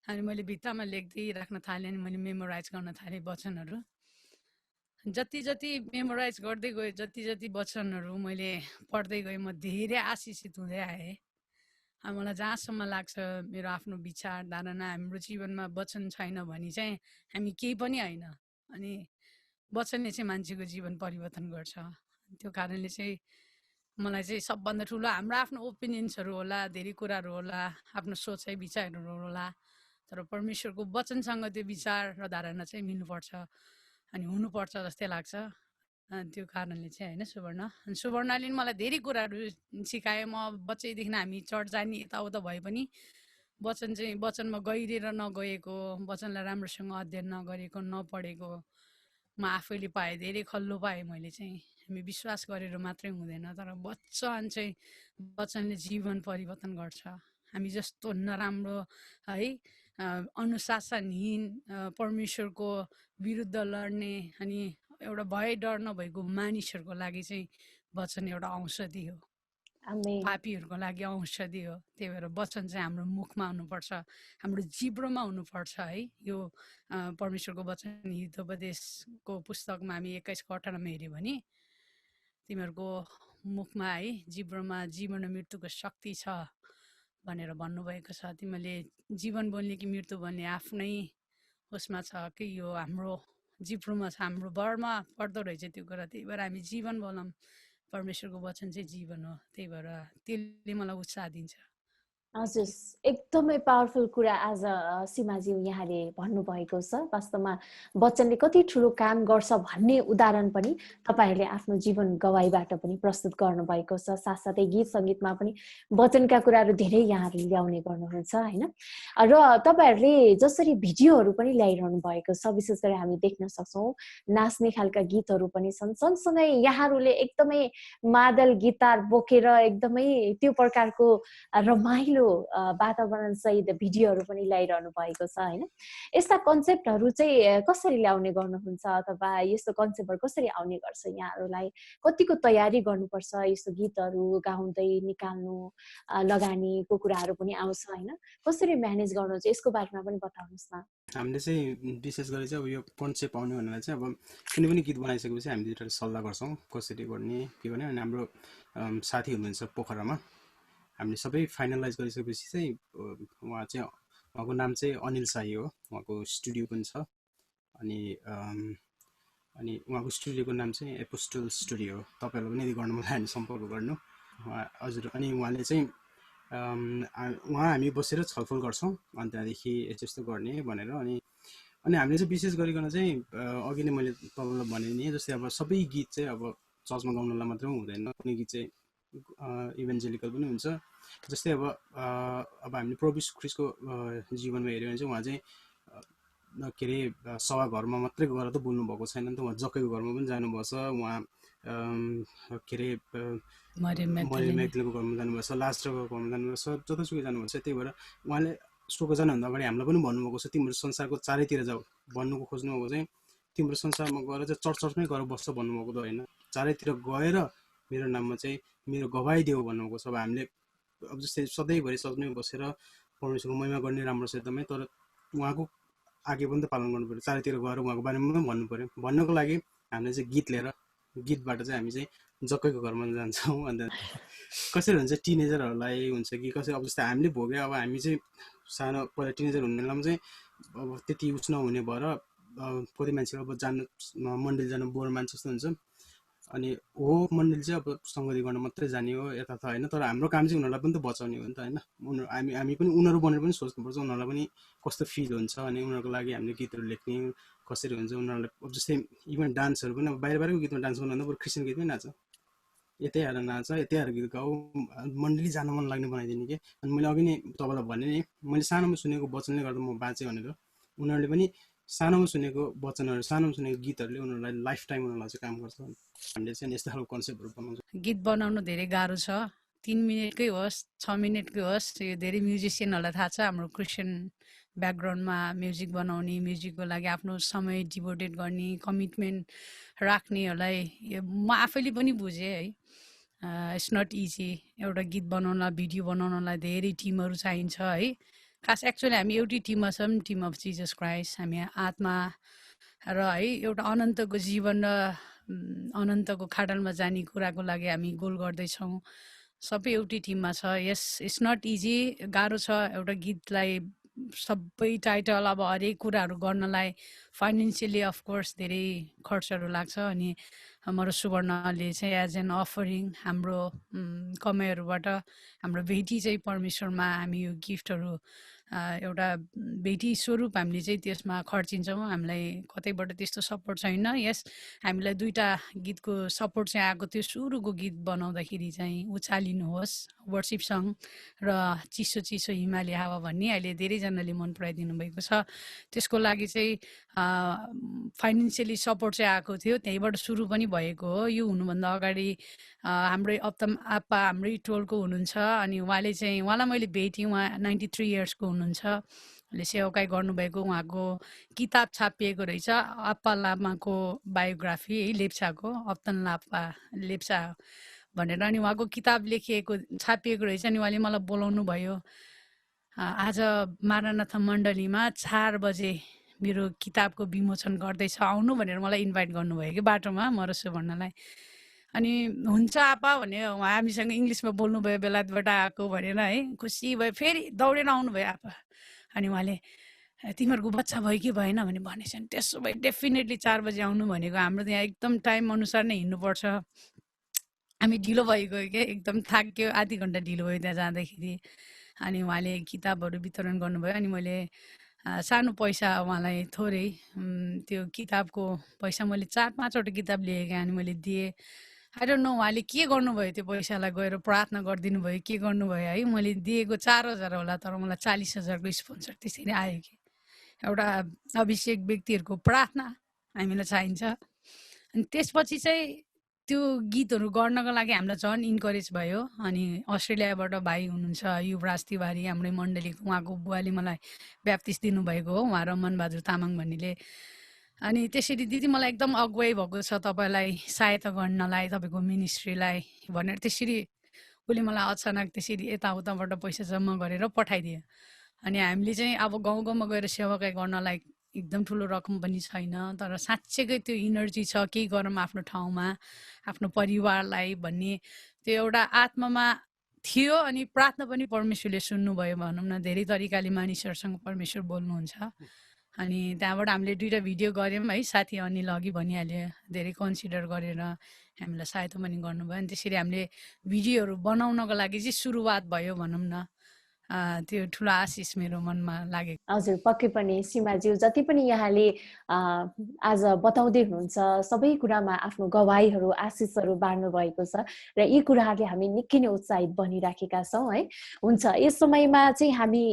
अनि मैले भित्तामा लेख्दै राख्न थालेँ। अनि मैले मेमोराइज गर्न थालेँ वचनहरू। जति मेमोराइज गर्दै गएँ, जति वचनहरू मैले पढ्दै गएँ, म धेरै आशिषित हुँदै आएँ। मलाई जहाँसम्म लाग्छ, मेरो आफ्नो विचार धारणा, हाम्रो जीवनमा वचन छैन भने चाहिँ हामी केही पनि होइन। अनि वचनले चाहिँ मान्छेको जीवन परिवर्तन गर्छ। त्यो कारणले चाहिँ मलाई चाहिँ सबभन्दा ठुलो हाम्रो आफ्नो ओपिनियन्सहरू होला, धेरै कुराहरू होला, आफ्नो सोचाइ विचारहरू होला, तर परमेश्वरको वचनसँग त्यो विचार र धारणा चाहिँ मिल्नुपर्छ अनि हुनुपर्छ जस्तै लाग्छ। त्यो कारणले चाहिँ होइन, अनि सुवर्णाले मलाई धेरै कुराहरू सिकायो। म बच्चैदेखि हामी चर्च जाने यताउता भए पनि वचनमा गहिरेर नगएको, वचनलाई राम्रोसँग अध्ययन नगरेको, नपढेको म आफैले पाएँ। धेरै खल्लो पाएँ मैले चाहिँ। हामी विश्वास गरेर मात्रै हुँदैन, तर वचनले जीवन परिवर्तन गर्छ। हामी जस्तो नराम्रो है, अनुशासनहीन, परमेश्वरको विरुद्ध लड्ने अनि एउटा भय डर नभएको मानिसहरूको लागि चाहिँ वचन एउटा औषधि हो, पापीहरूको लागि औषधि हो। त्यही भएर वचन चाहिँ हाम्रो मुखमा हुनुपर्छ, हाम्रो जिब्रोमा हुनुपर्छ है। यो परमेश्वरको वचन हितोपदेशको पुस्तकमा हामी 21:18 हेऱ्यौँ भने, तिमीहरूको मुखमा है, जिब्रोमा जीवन र मृत्युको शक्ति छ भनेर भन्नुभएको छ। तिमीले जीवन बोल्ने कि मृत्यु बोल्ने आफ्नै उसमा छ कि यो हाम्रो जिब्रोमा छ, हाम्रो बरमा पर्दो रहेछ त्यो कुरा। त्यही भएर हामी जीवन बोलौँ, परमेश्वरको वचन चाहिँ जीवन हो। त्यही भएर त्यसले मलाई उत्साह दिन्छ। हजुर, एकदमै पावरफुल कुरा आज सीमाजी यहाँले भन्नुभएको छ। वास्तवमा वचनले कति ठुलो काम गर्छ भन्ने उदाहरण पनि तपाईँहरूले आफ्नो जीवन गवाईबाट पनि प्रस्तुत गर्नुभएको छ। साथसाथै गीत सङ्गीतमा पनि वचनका कुराहरू धेरै यहाँहरूले ल्याउने गर्नुहुन्छ होइन। र तपाईँहरूले जसरी भिडियोहरू पनि ल्याइरहनु भएको छ, विशेष गरी हामी देख्न सक्छौँ नाच्ने खालका गीतहरू पनि छन्। सँगसँगै यहाँहरूले एकदमै मादल गिटार बोकेर एकदमै त्यो प्रकारको रमाइलो रमाइलो वातावरण सहित भिडियोहरू पनि ल्याइरहनु भएको छ होइन। यस्ता कन्सेप्टहरू चाहिँ कसरी ल्याउने गर्नुहुन्छ अथवा यस्तो कन्सेप्टहरू कसरी आउने गर्छ यहाँहरूलाई? कतिको तयारी गर्नुपर्छ यस्तो गीतहरू गाउँदै निकाल्नु, लगानीको कुराहरू पनि आउँछ होइन, कसरी म्यानेज गर्नुहुन्छ यसको बारेमा पनि बताउनुहोस् न। हामीले चाहिँ विशेष गरी चाहिँ अब यो कन्सेप्ट आउने भनेर चाहिँ अब कुनै पनि गीत बनाइसकेपछि हामी दुईवटा सल्लाह गर्छौँ कसरी गर्ने के गर्ने। अनि हाम्रो साथी हुनुहुन्छ पोखरामा, हामीले सबै फाइनलाइज गरिसकेपछि चाहिँ उहाँको नाम चाहिँ अनिल साई हो, उहाँको स्टुडियो पनि छ। अनि उहाँको स्टुडियोको नाम चाहिँ एपोस्टल स्टुडियो हो। तपाईँहरूलाई पनि यदि गर्नु मन लाग्यो भने सम्पर्क गर्नु हजुर। अनि उहाँले चाहिँ हामी बसेर छलफल गर्छौँ अनि त्यहाँदेखि यस्तो गर्ने भनेर। अनि हामीले चाहिँ विशेष गरिकन चाहिँ अघि नै मैले तपाईँलाई भने नि, जस्तै अब सबै गीत चाहिँ अब चर्चमा गाउनलाई मात्रै हुँदैन, कुनै गीत चाहिँ इभेन्जेलिकल पनि हुन्छ। जस्तै अब हामीले प्रभु यीशु ख्रीष्टको जीवनमा हेऱ्यो भने चाहिँ उहाँ चाहिँ के अरे सभाघरमा मात्रै गएर त बोल्नु भएको छैन नि त, उहाँ जक्कैको घरमा पनि जानुभएको छ, उहाँ के अरे मरियम म्याग्दलिनको घरमा जानुभएको छ, लाजरको घरमा जानुभएको छ, जतासुकै जानुभएको छ। त्यही भएर उहाँले स्वर्ग जानुभन्दा अगाडि हामीलाई पनि भन्नुभएको छ तिम्रो संसारको चारैतिर जाऊ भन्नुको खोज्नुभएको चाहिँ तिम्रो संसारमा गएर चाहिँ चर्चमै गएर बस्छ भन्नुभएको त होइन, चारैतिर गएर मेरो नाममा चाहिँ मेरो गवाई देऊ भन्नुभएको छ। अब हामीले अब जस्तै सधैँभरि सजमै बसेर परमेश्वरको महिमा गर्ने राम्रो छ एकदमै, तर उहाँको आगे पनि त पालन गर्नु पऱ्यो, चारैतिर गएर उहाँको बारेमा पनि भन्नु पऱ्यो। भन्नको लागि हामीले चाहिँ गीत लिएर गीतबाट चाहिँ हामी चाहिँ जक्कैको घरमा जान्छौँ। अन्त कसरी हुन्छ टिनेजरहरूलाई हुन्छ कि कसरी, अब जस्तै हामीले भोगे अब हामी चाहिँ सानो पहिला टिनेजर हुने बेलामा चाहिँ अब त्यति उस नहुने भएर कति मान्छेहरू अब जानु मन्दिर जानु बोर मान्छे जस्तो हुन्छ। अनि हो मन्दिर चाहिँ अब सङ्गति गर्न मात्रै जाने हो यता त होइन, तर हाम्रो काम चाहिँ उनीहरूलाई पनि त बचाउने हो नि त होइन। हामी पनि उनीहरू बनेर पनि सोच्नुपर्छ उनीहरूलाई पनि कस्तो फिल हुन्छ। अनि उनीहरूको लागि हामीले गीतहरू लेख्ने कसरी हुन्छ उनीहरूलाई, अब जस्तै इभन डान्सहरू पनि अब बाहिरको गीतमा डान्स गर्नुभन्दा बरु क्रिस्चियन गीतमै नाच, यतै आएर नाच, यतै आएर गीत गाऊ, मन्डली जान मन लाग्ने बनाइदिने कि। अनि मैले अघि नै तपाईँलाई भने नि, मैले सानोमा सुनेको वचनले गर्दा म बाँचेँ भनेर, उनीहरूले पनि सानोमा सुनेको वचनहरू सानोमा सुनेको गीतहरूले उनीहरूलाई लाइफ टाइम उनीहरूलाई चाहिँ काम गर्छ। हामीले चाहिँ यस्तो खालको कन्सेप्टहरू बनाउँछ। गीत बनाउनु धेरै गाह्रो छ, 3 मिनटकै होस् 6 मिनटकै होस्, यो धेरै म्युजिसियनहरूलाई थाहा छ। हाम्रो क्रिस्चियन ब्याकग्राउन्डमा म्युजिक बनाउने, म्युजिकको लागि आफ्नो समय डिभोटेड गर्ने, कमिटमेन्ट राख्नेहरूलाई म आफैले पनि बुझेँ है। It's not easy. एउटा गीत बनाउनलाई, भिडियो बनाउनलाई धेरै टिमहरू चाहिन्छ है। खास एक्चुअली हामी एउटै टिममा छौँ, टिम अफ जिजस क्राइस्ट। हामी आत्मा र है एउटा अनन्तको जीवन र अनन्तको खाडलमा जाने कुराको लागि हामी गोल गर्दैछौँ, सबै एउटै टिममा छ। यस इट्स नट इजी, गाह्रो छ एउटा गीतलाई सबै टाइटल अब हरेक कुराहरू गर्नलाई फाइनेन्सियली अफकोर्स धेरै खर्चहरू लाग्छ। अनि हाम्रो सुवर्णले चाहिँ एज एन अफरिङ हाम्रो कमाइहरूबाट हाम्रो भेटी चाहिँ परमेश्वरमा हामी यो गिफ्टहरू एउटा भेटी स्वरूप हामीले चाहिँ त्यसमा खर्चिन्छौँ। हामीलाई कतैबाट त्यस्तो सपोर्ट छैन। यस हामीलाई 2टा गीतको सपोर्ट चाहिँ आएको थियो। सुरुको गीत बनाउँदाखेरि चाहिँ उचालिनुहोस् वर्सिप सङ र चिसो चिसो हिमाली हावा भन्ने अहिले धेरैजनाले मन पराइदिनु भएको छ। त्यसको लागि चाहिँ फाइनेन्सियली सपोर्ट चाहिँ आएको थियो, त्यहीँबाट सुरु पनि भएको हो। यो हुनुभन्दा अगाडि हाम्रै अप्तम आप्पा हाम्रै टोलको हुनुहुन्छ। अनि उहाँलाई मैले भेटेँ, उहाँ 93 इयर्सको हुनुहुन्छ, उहाँले सेवाकाई गर्नुभएको। उहाँको किताब छापिएको रहेछ, आप्पा लामाको बायोग्राफी है, लेप्चाको अप्तन लाप्पा लेप्चा भनेर। अनि उहाँको किताब छापिएको रहेछ। अनि उहाँले मलाई बोलाउनु भयो आज मारानाथा मण्डलीमा 4 बजे मेरो किताबको विमोचन गर्दैछ, आउनु भनेर मलाई इन्भाइट गर्नुभयो कि बाटोमा म र सुवर्णलाई। अनि हुन्छ आपा भने उहाँ हामीसँग इङ्ग्लिसमा बोल्नुभयो, बेलायतबाट आएको भनेर है, खुसी भयो। फेरि दौडेर आउनुभयो आपा। अनि उहाँले तिमीहरूको बच्चा भयो कि भएन भने भनेछ। नि त्यसो भए डेफिनेटली 4 बजी आउनु भनेको, हाम्रो त्यहाँ एकदम टाइम अनुसार नै हिँड्नुपर्छ। हामी ढिलो भइगयो क्या, एकदम थाक्यो, आधी घन्टा ढिलो भयो त्यहाँ जाँदाखेरि। अनि उहाँले किताबहरू वितरण गर्नुभयो। अनि मैले सानो पैसा उहाँलाई थोरै त्यो किताबको पैसा मैले 4-5वटा किताब लिएँ। अनि मैले दिएँ। आई डोन्ट नो उहाँले के गर्नुभयो त्यो पैसालाई, गएर प्रार्थना गरिदिनु भयो के गर्नुभयो है। मैले दिएको 4,000 होला, तर मलाई 40,000को स्पोन्सर त्यसरी आयो कि। एउटा अभिषेक व्यक्तिहरूको प्रार्थना हामीलाई चाहिन्छ। अनि त्यसपछि चाहिँ त्यो गीतहरू गर्नको लागि हामीलाई झन् इन्करेज भयो। अनि अस्ट्रेलियाबाट भाइ हुनुहुन्छ युवराज तिवारी, हाम्रै मण्डलीको, उहाँको बुवाले मलाई ब्याप्टिस दिनुभएको हो, उहाँ रमनबहादुर तामाङ भन्नेले। अनि त्यसरी दिदी मलाई एकदम अगुवाई भएको छ तपाईँलाई सहायता गर्नलाई, तपाईँको मिनिस्ट्रीलाई भनेर त्यसरी उसले मलाई अचानक त्यसरी यताउताबाट पैसा जम्मा गरेर पठाइदियो। अनि हामीले चाहिँ अब गाउँ गाउँमा गएर सेवाकाई गर्नलाई एकदम ठुलो रकम पनि छैन, तर साँच्चैकै त्यो इनर्जी छ केही गरौँ आफ्नो ठाउँमा आफ्नो परिवारलाई भन्ने त्यो एउटा आत्मामा थियो। अनि प्रार्थना पनि परमेश्वरले सुन्नुभयो भनौँ न, धेरै तरिकाले मानिसहरूसँग परमेश्वर बोल्नुहुन्छ। अनि त्यहाँबाट हामीले 2टा भिडियो गऱ्यौँ है, साथी अनिल अघि भनिहाल्यो, धेरै कन्सिडर गरेर हामीलाई सहायता पनि गर्नुभयो। अनि त्यसरी हामीले भिडियोहरू बनाउनको लागि चाहिँ सुरुवात भयो भनौँ न। त्यो ठुलो आशिष मेरो मनमा लागेको। हजुर, पक्कै पनि सीमाज्यू, जति पनि यहाँले आज बताउँदै हुनुहुन्छ सबै कुरामा आफ्नो गवाईहरू आशिषहरू बाँड्नु भएको छ र यी कुराहरूले हामी निकै नै उत्साहित बनिराखेका छौँ है। हुन्छ, यस समयमा चाहिँ हामी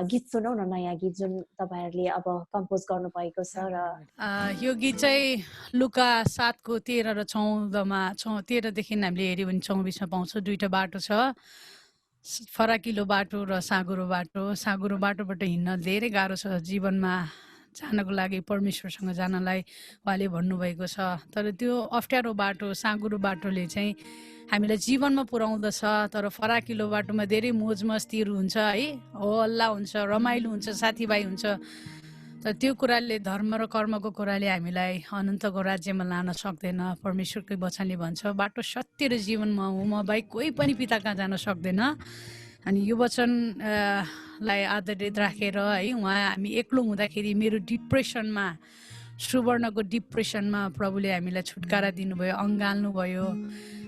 गीत सुनौ न, नयाँ गीत जुन तपाईँहरूले अब कम्पोज गर्नुभएको छ। र यो गीत चाहिँ लुका 7को 13 र 14मा 13देखि हामीले हेऱ्यो भने 24मा पाउँछौँ। 2टा बाटो छ, फराकिलो बाटो र साँघुरो बाटो। साँघुरो बाटोबाट हिँड्न धेरै गाह्रो छ, जीवनमा जानको लागि परमेश्वरसँग जानलाई उहाँले भन्नुभएको छ। तर त्यो अप्ठ्यारो बाटो साँघुरो बाटोले चाहिँ हामीलाई जीवनमा पुर्याउँदछ। तर फराकिलो बाटोमा धेरै मोज मस्तीहरू हुन्छ है, हो हल्ला हुन्छ, रमाइलो हुन्छ, साथीभाइ हुन्छ। तर त्यो कुराले, धर्म र कर्मको कुराले हामीलाई अनन्तको राज्यमा लान सक्दैन। परमेश्वरकै वचनले भन्छ, बाटो सत्य र जीवनमा हो, म बाहेक कोही पनि पिता कहाँ जान सक्दैन। अनि यो वचनलाई आधारित राखेर है, हामी एक्लो हुँदाखेरि मेरो डिप्रेसनमा, सुवर्णको डिप्रेसनमा प्रभुले हामीलाई छुटकारा दिनुभयो, अँगाल्नुभयो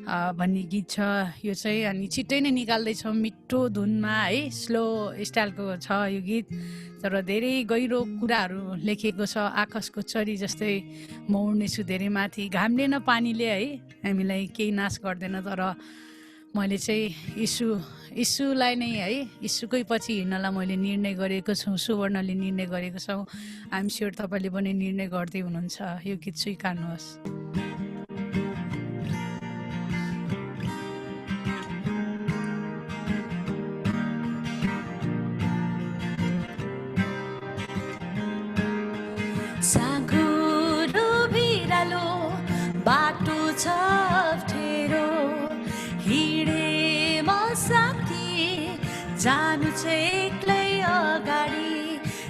भन्ने गीत छ यो चाहिँ। अनि छिट्टै नै निकाल्दैछौँ, मिठो धुनमा है, स्लो स्टाइलको छ यो गीत, तर धेरै गहिरो कुराहरू लेखिएको छ। आकाशको चरी जस्तै म उड्नेछु धेरै माथि, घामले न पानीले है हामीलाई केही नाश गर्दैन। तर मैले चाहिँ यीशुलाई नै है, यीशुकै पछि हिँड्नलाई मैले निर्णय गरेको छु, सुवर्णले निर्णय गरेको छौँ। आइएम स्योर तपाईँले पनि निर्णय गर्दै हुनुहुन्छ। यो गीत स्वीकार्नुहोस्। साँघुरो भिरालो बाटो छ अप्ठ्यारो, हिँडे म साथी जानु छ एक्लै अगाडि।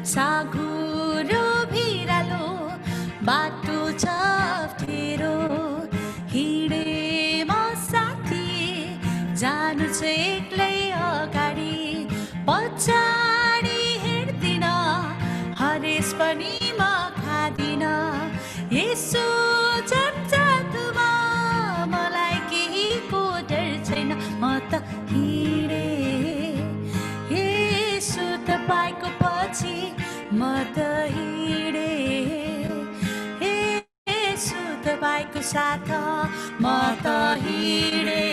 साँघुरो भिरालो बाटो छ अप्ठ्यारो, हिँडे म साथी जानु छ एक्लै अगाडि। पछाडि हिँड्दिन, हरेस पनि म खादिन, यसो जातुमा मलाई केही को डर छैन। म त हिँडे यसो तपाईँको पछि, म त हिँडे यसो तपाईँको साथ, म त हिँडे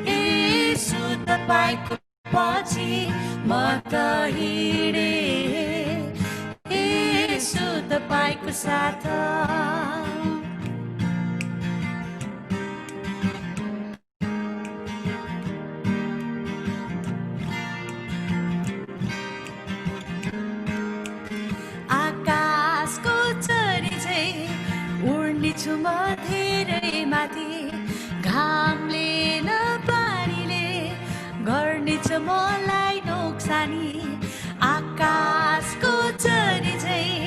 यसो तपाईँको पछि, म त हिँडे यसो तपाईँको साथ। आकाशको चरी चाहिँ उड्नेछु म धेरै माथि, घामले न पानीले गर्नेछ मलाई नोक्सानी। आकाशको चरी चाहिँ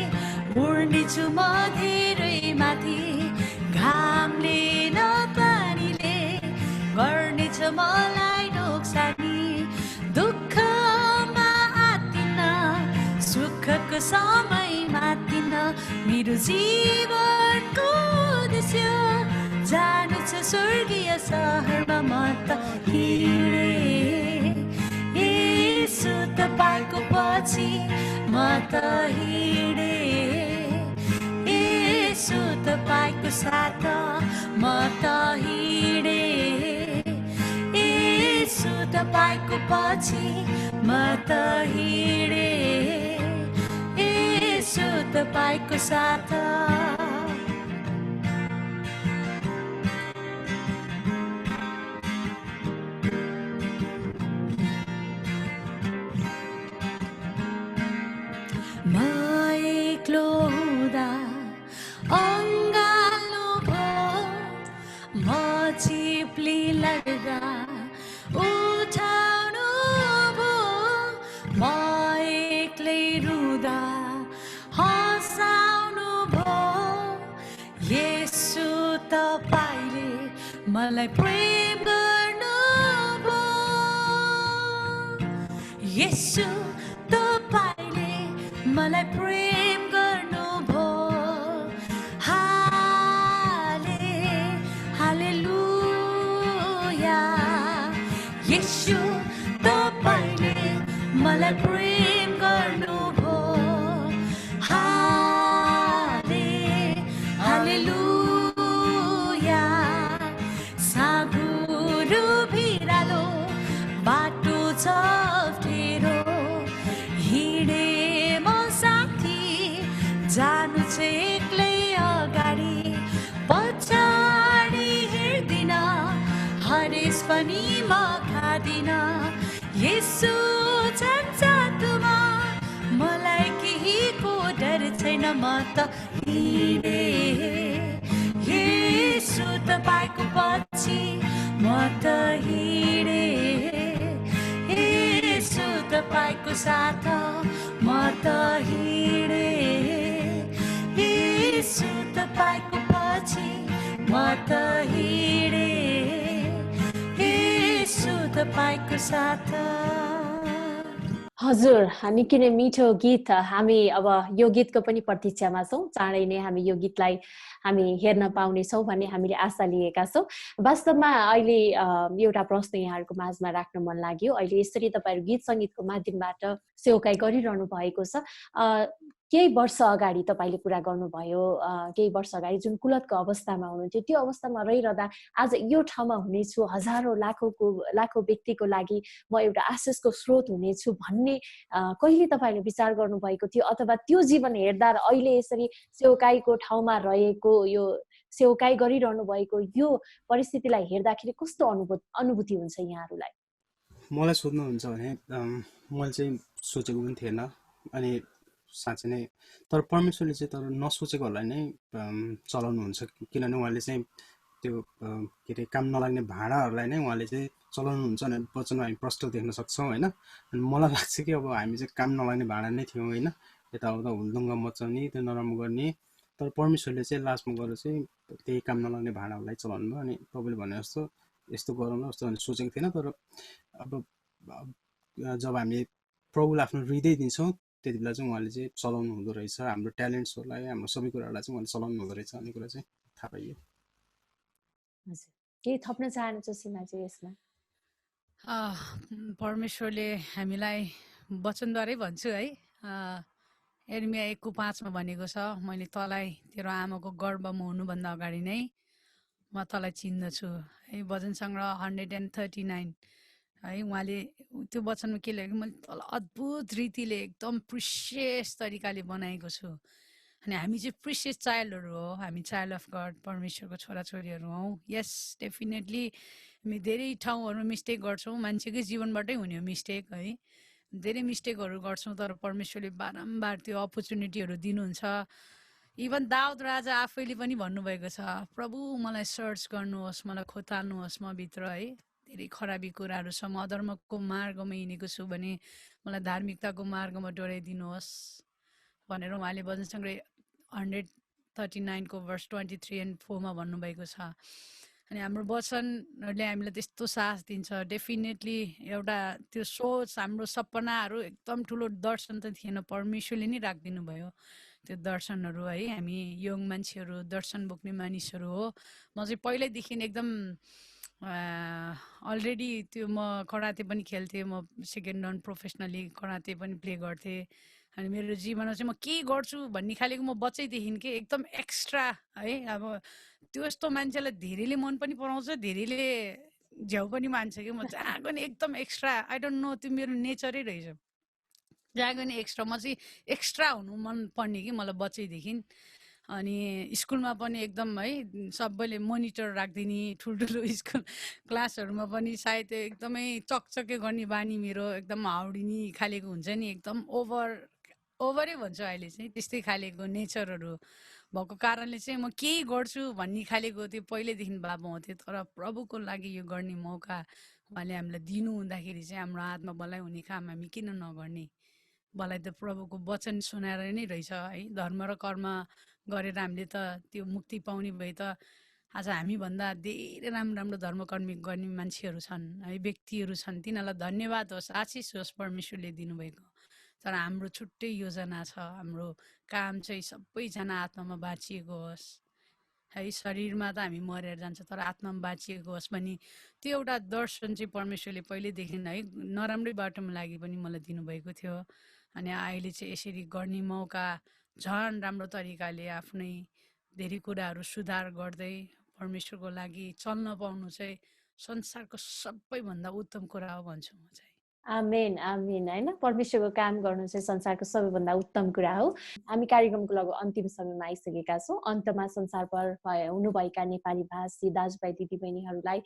उड्नेछु म धेरै माथि, घामले न पानीले गर्नेछ मलाई नोक्सानी। दुःखमा आत्तिन, सुखको समय मात्तिन, मेरो जीवनको उद्देश्य जानु छ स्वर्गीय सहरमा। म त हिँडे यसो तपाईँको पछि, म त हिँडे यसो तपाईँको साथ, म त हिँडे यसो तपाईँको पछि, म त हिँडे यसो तपाईँको साथ। अङ्गालो भयो म चिप्ली लाग्दा उठाउनु भयो म एक्लै रुँदा हँसाउनु भयो येशू तपाईले मलाई प्रेम गर्नुभयो येशू तपाईले मलाई प्रेम गर्नुभयो हालेलुया येशू तपाईले मलाई प्रेम गर्नुभयो हालेलुया साँघुरो भिरालो बाटो छ अप्ठ्यारो हिँडे म साथी जानु चाहिँ एक्लै अगाडि पछाडि हेर्दिन हरेस पनि म खादिन येशू छन् साथमा मलाई केहीको डर छैन म त हिँडे येशू तपाईको पछि म त हिँडे येशू तपाईको साथ म त हिँडे येशू तपाईको पछि म त हिँडे येशू तपाईको साथ हजुर निकै नै मिठो गीत हामी अब यो गीतको पनि प्रतीक्षामा छौँ चाँडै नै हामी यो गीतलाई हामी हेर्न पाउनेछौँ भन्ने हामीले आशा लिएका छौँ वास्तवमा अहिले एउटा प्रश्न यहाँहरूको माझमा राख्न मन लाग्यो अहिले यसरी तपाईँहरू गीत सङ्गीतको माध्यमबाट सेवाकाई गरिरहनु भएको छ केही वर्ष अगाडि तपाईँले कुरा गर्नुभयो केही वर्ष अगाडि जुन कुलतको अवस्थामा हुनुहुन्थ्यो त्यो अवस्थामा रहिरहँदा आज यो ठाउँमा हुनेछु हजारौँ लाखौँ व्यक्तिको लागि म एउटा आशिषको स्रोत हुनेछु भन्ने कहिले तपाईँले विचार गर्नुभएको थियो अथवा त्यो जीवन हेर्दा अहिले यसरी सेवाकाईको ठाउँमा रहेको यो सेवाकाई गरिरहनु भएको यो परिस्थितिलाई हेर्दाखेरि कस्तो अनुभूति हुन्छ यहाँहरूलाई मलाई सोध्नुहुन्छ भने मैले चाहिँ सोचेको पनि थिएन अनि साँच्चै नै तर परमेश्वरले चाहिँ तर नसोचेकोहरूलाई नै चलाउनुहुन्छ किनभने उहाँले चाहिँ त्यो के अरे काम नलाग्ने भाँडाहरूलाई नै उहाँले चाहिँ चलाउनुहुन्छ भने वचनमा हामी प्रष्ट देख्न सक्छौँ होइन अनि मलाई लाग्छ कि अब हामी चाहिँ काम नलाग्ने भाँडा नै थियौँ होइन यताउता हुलदुङ्ग मचाउने त्यो नराम्रो गर्ने तर परमेश्वरले चाहिँ लास्टमा गएर चाहिँ त्यही काम नलाग्ने भाँडाहरूलाई चलाउनु भयो अनि तपाईँले भने जस्तो यस्तो गरौँला जस्तो भने सोचेको थिएन तर अब जब हामीले प्रभुलाई आफ्नो हृदय दिन्छौँ त्यति बेला चाहिँ उहाँले चाहिँ चलाउनु हुँदो रहेछ हाम्रो ट्यालेन्ट्सहरूलाई हाम्रो सबै कुराहरूलाई चाहिँ उहाँले चलाउनु हुँदो रहेछ भन्ने कुरा चाहिँ थाहा पाइयो हजुर केही थप्न चाहनुहुन्छ सीमाजी यसमा परमेश्वरले हामीलाई वचनद्वारै भन्छु है एर्मिया 1:5 भनेको छ मैले तँलाई तेरो आमाको गर्भमा हुनुभन्दा अगाडि नै म तँलाई चिन्दछु है भजन सङ्ग्रह 139 है उहाँले त्यो वचनमा के लेखेको मैले तँलाई अद्भुत रीतिले एकदम प्रिसियस तरिकाले बनाएको छु अनि हामी चाहिँ प्रिसियस चाइल्डहरू हो हामी चाइल्ड अफ गड परमेश्वरको छोराछोरीहरू हौ यस डेफिनेटली हामी धेरै ठाउँहरूमा मिस्टेक गर्छौँ मान्छेकै जीवनबाटै हुने हो मिस्टेक है धेरै मिस्टेकहरू गर्छौँ तर परमेश्वरले बारम्बार त्यो अपर्च्युनिटीहरू दिनुहुन्छ इभन दाउद राजा आफैले पनि भन्नुभएको छ प्रभु मलाई सर्च गर्नुहोस् मलाई खोताल्नुहोस् म भित्र है धेरै खराबी कुराहरू छ म अधर्मको मार्गमा हिँडेको छु भने मलाई धार्मिकताको मार्गमा डोराइदिनुहोस् भनेर उहाँले भजन सङ्ग्रह 139 को भर्स 23 and 4 मा भन्नुभएको छ अनि हाम्रो वचनहरूले हामीलाई त्यस्तो साथ दिन्छ डेफिनेटली एउटा त्यो सोच हाम्रो सपनाहरू एकदम ठुलो दर्शन त थिएन परमेश्वरले नै राखिदिनु भयो त्यो दर्शनहरू है हामी यङ मान्छेहरू दर्शन बोक्ने मानिसहरू हो म चाहिँ पहिल्यैदेखि एकदम अलरेडी त्यो म कराते पनि खेल्थेँ म सेकेन्ड रन प्रोफेसनली कराते पनि प्ले गर्थेँ अनि मेरो जीवनमा चाहिँ म के गर्छु भन्ने खालेको म बच्चैदेखि के एकदम एक्स्ट्रा है अब त्यो यस्तो मान्छेलाई धेरैले मन पनि पराउँछ धेरैले झ्याउ पनि मान्छ कि म जहाँ पनि एकदम एक्स्ट्रा आई डोन्ट नो त्यो मेरो नेचरै रहेछ जहाँ पनि एक्स्ट्रा म चाहिँ एक्स्ट्रा हुनु मन पर्ने कि मलाई बच्चैदेखि अनि स्कुलमा पनि एकदम है सबैले मोनिटर राखिदिने ठुल्ठुलो स्कुल क्लासहरूमा पनि सायद एकदमै चकचके गर्ने बानी मेरो एकदम हाउडिने खालेको हुन्छ नि एकदम ओभर ओभरै भन्छु अहिले चाहिँ त्यस्तै खालेको नेचरहरू भएको कारणले चाहिँ म केही गर्छु भन्ने खालेको त्यो पहिल्यैदेखि बाबा हुन्थ्यो तर प्रभुको लागि यो गर्ने मौका उहाँले हामीलाई दिनु हुँदाखेरि चाहिँ हाम्रो हातमा भलाइ हुने काम हामी किन नगर्ने भलाइ त प्रभुको वचन सुनाएर नै रहेछ है धर्म र कर्म गरेर हामीले त त्यो मुक्ति पाउने भए त आज हामीभन्दा धेरै राम्रो राम्रो धर्मकर्मी गर्ने मान्छेहरू छन् है व्यक्तिहरू छन् तिनीहरूलाई धन्यवाद होस् आशिष होस् परमेश्वरले दिनुभएको तर हाम्रो छुट्टै योजना छ हाम्रो काम चाहिँ सबैजना आत्मामा बाँचिएको होस् है शरीरमा त हामी मरेर जान्छ तर आत्मामा बाँचिएको होस् भने त्यो एउटा दर्शन चाहिँ परमेश्वरले पहिल्यैदेखि है नराम्रै बाटोमा लागि पनि मलाई दिनुभएको थियो अनि अहिले चाहिँ यसरी गर्ने मौका झन् राम्रो तरिकाले आफ्नै धेरै कुराहरू सुधार गर्दै परमेश्वरको लागि चल्न पाउनु चाहिँ संसारको सबैभन्दा उत्तम कुरा हो भन्छु म चाहिँ आमेन आमेन होइन परमेश्वरको काम गर्नु चाहिँ संसारको सबैभन्दा उत्तम कुरा हो हामी कार्यक्रमको लगभग अन्तिम समयमा आइसकेका छौँ अन्तमा संसारभर हुनुभएका नेपाली भाषी दाजुभाइ दिदीबहिनीहरूलाई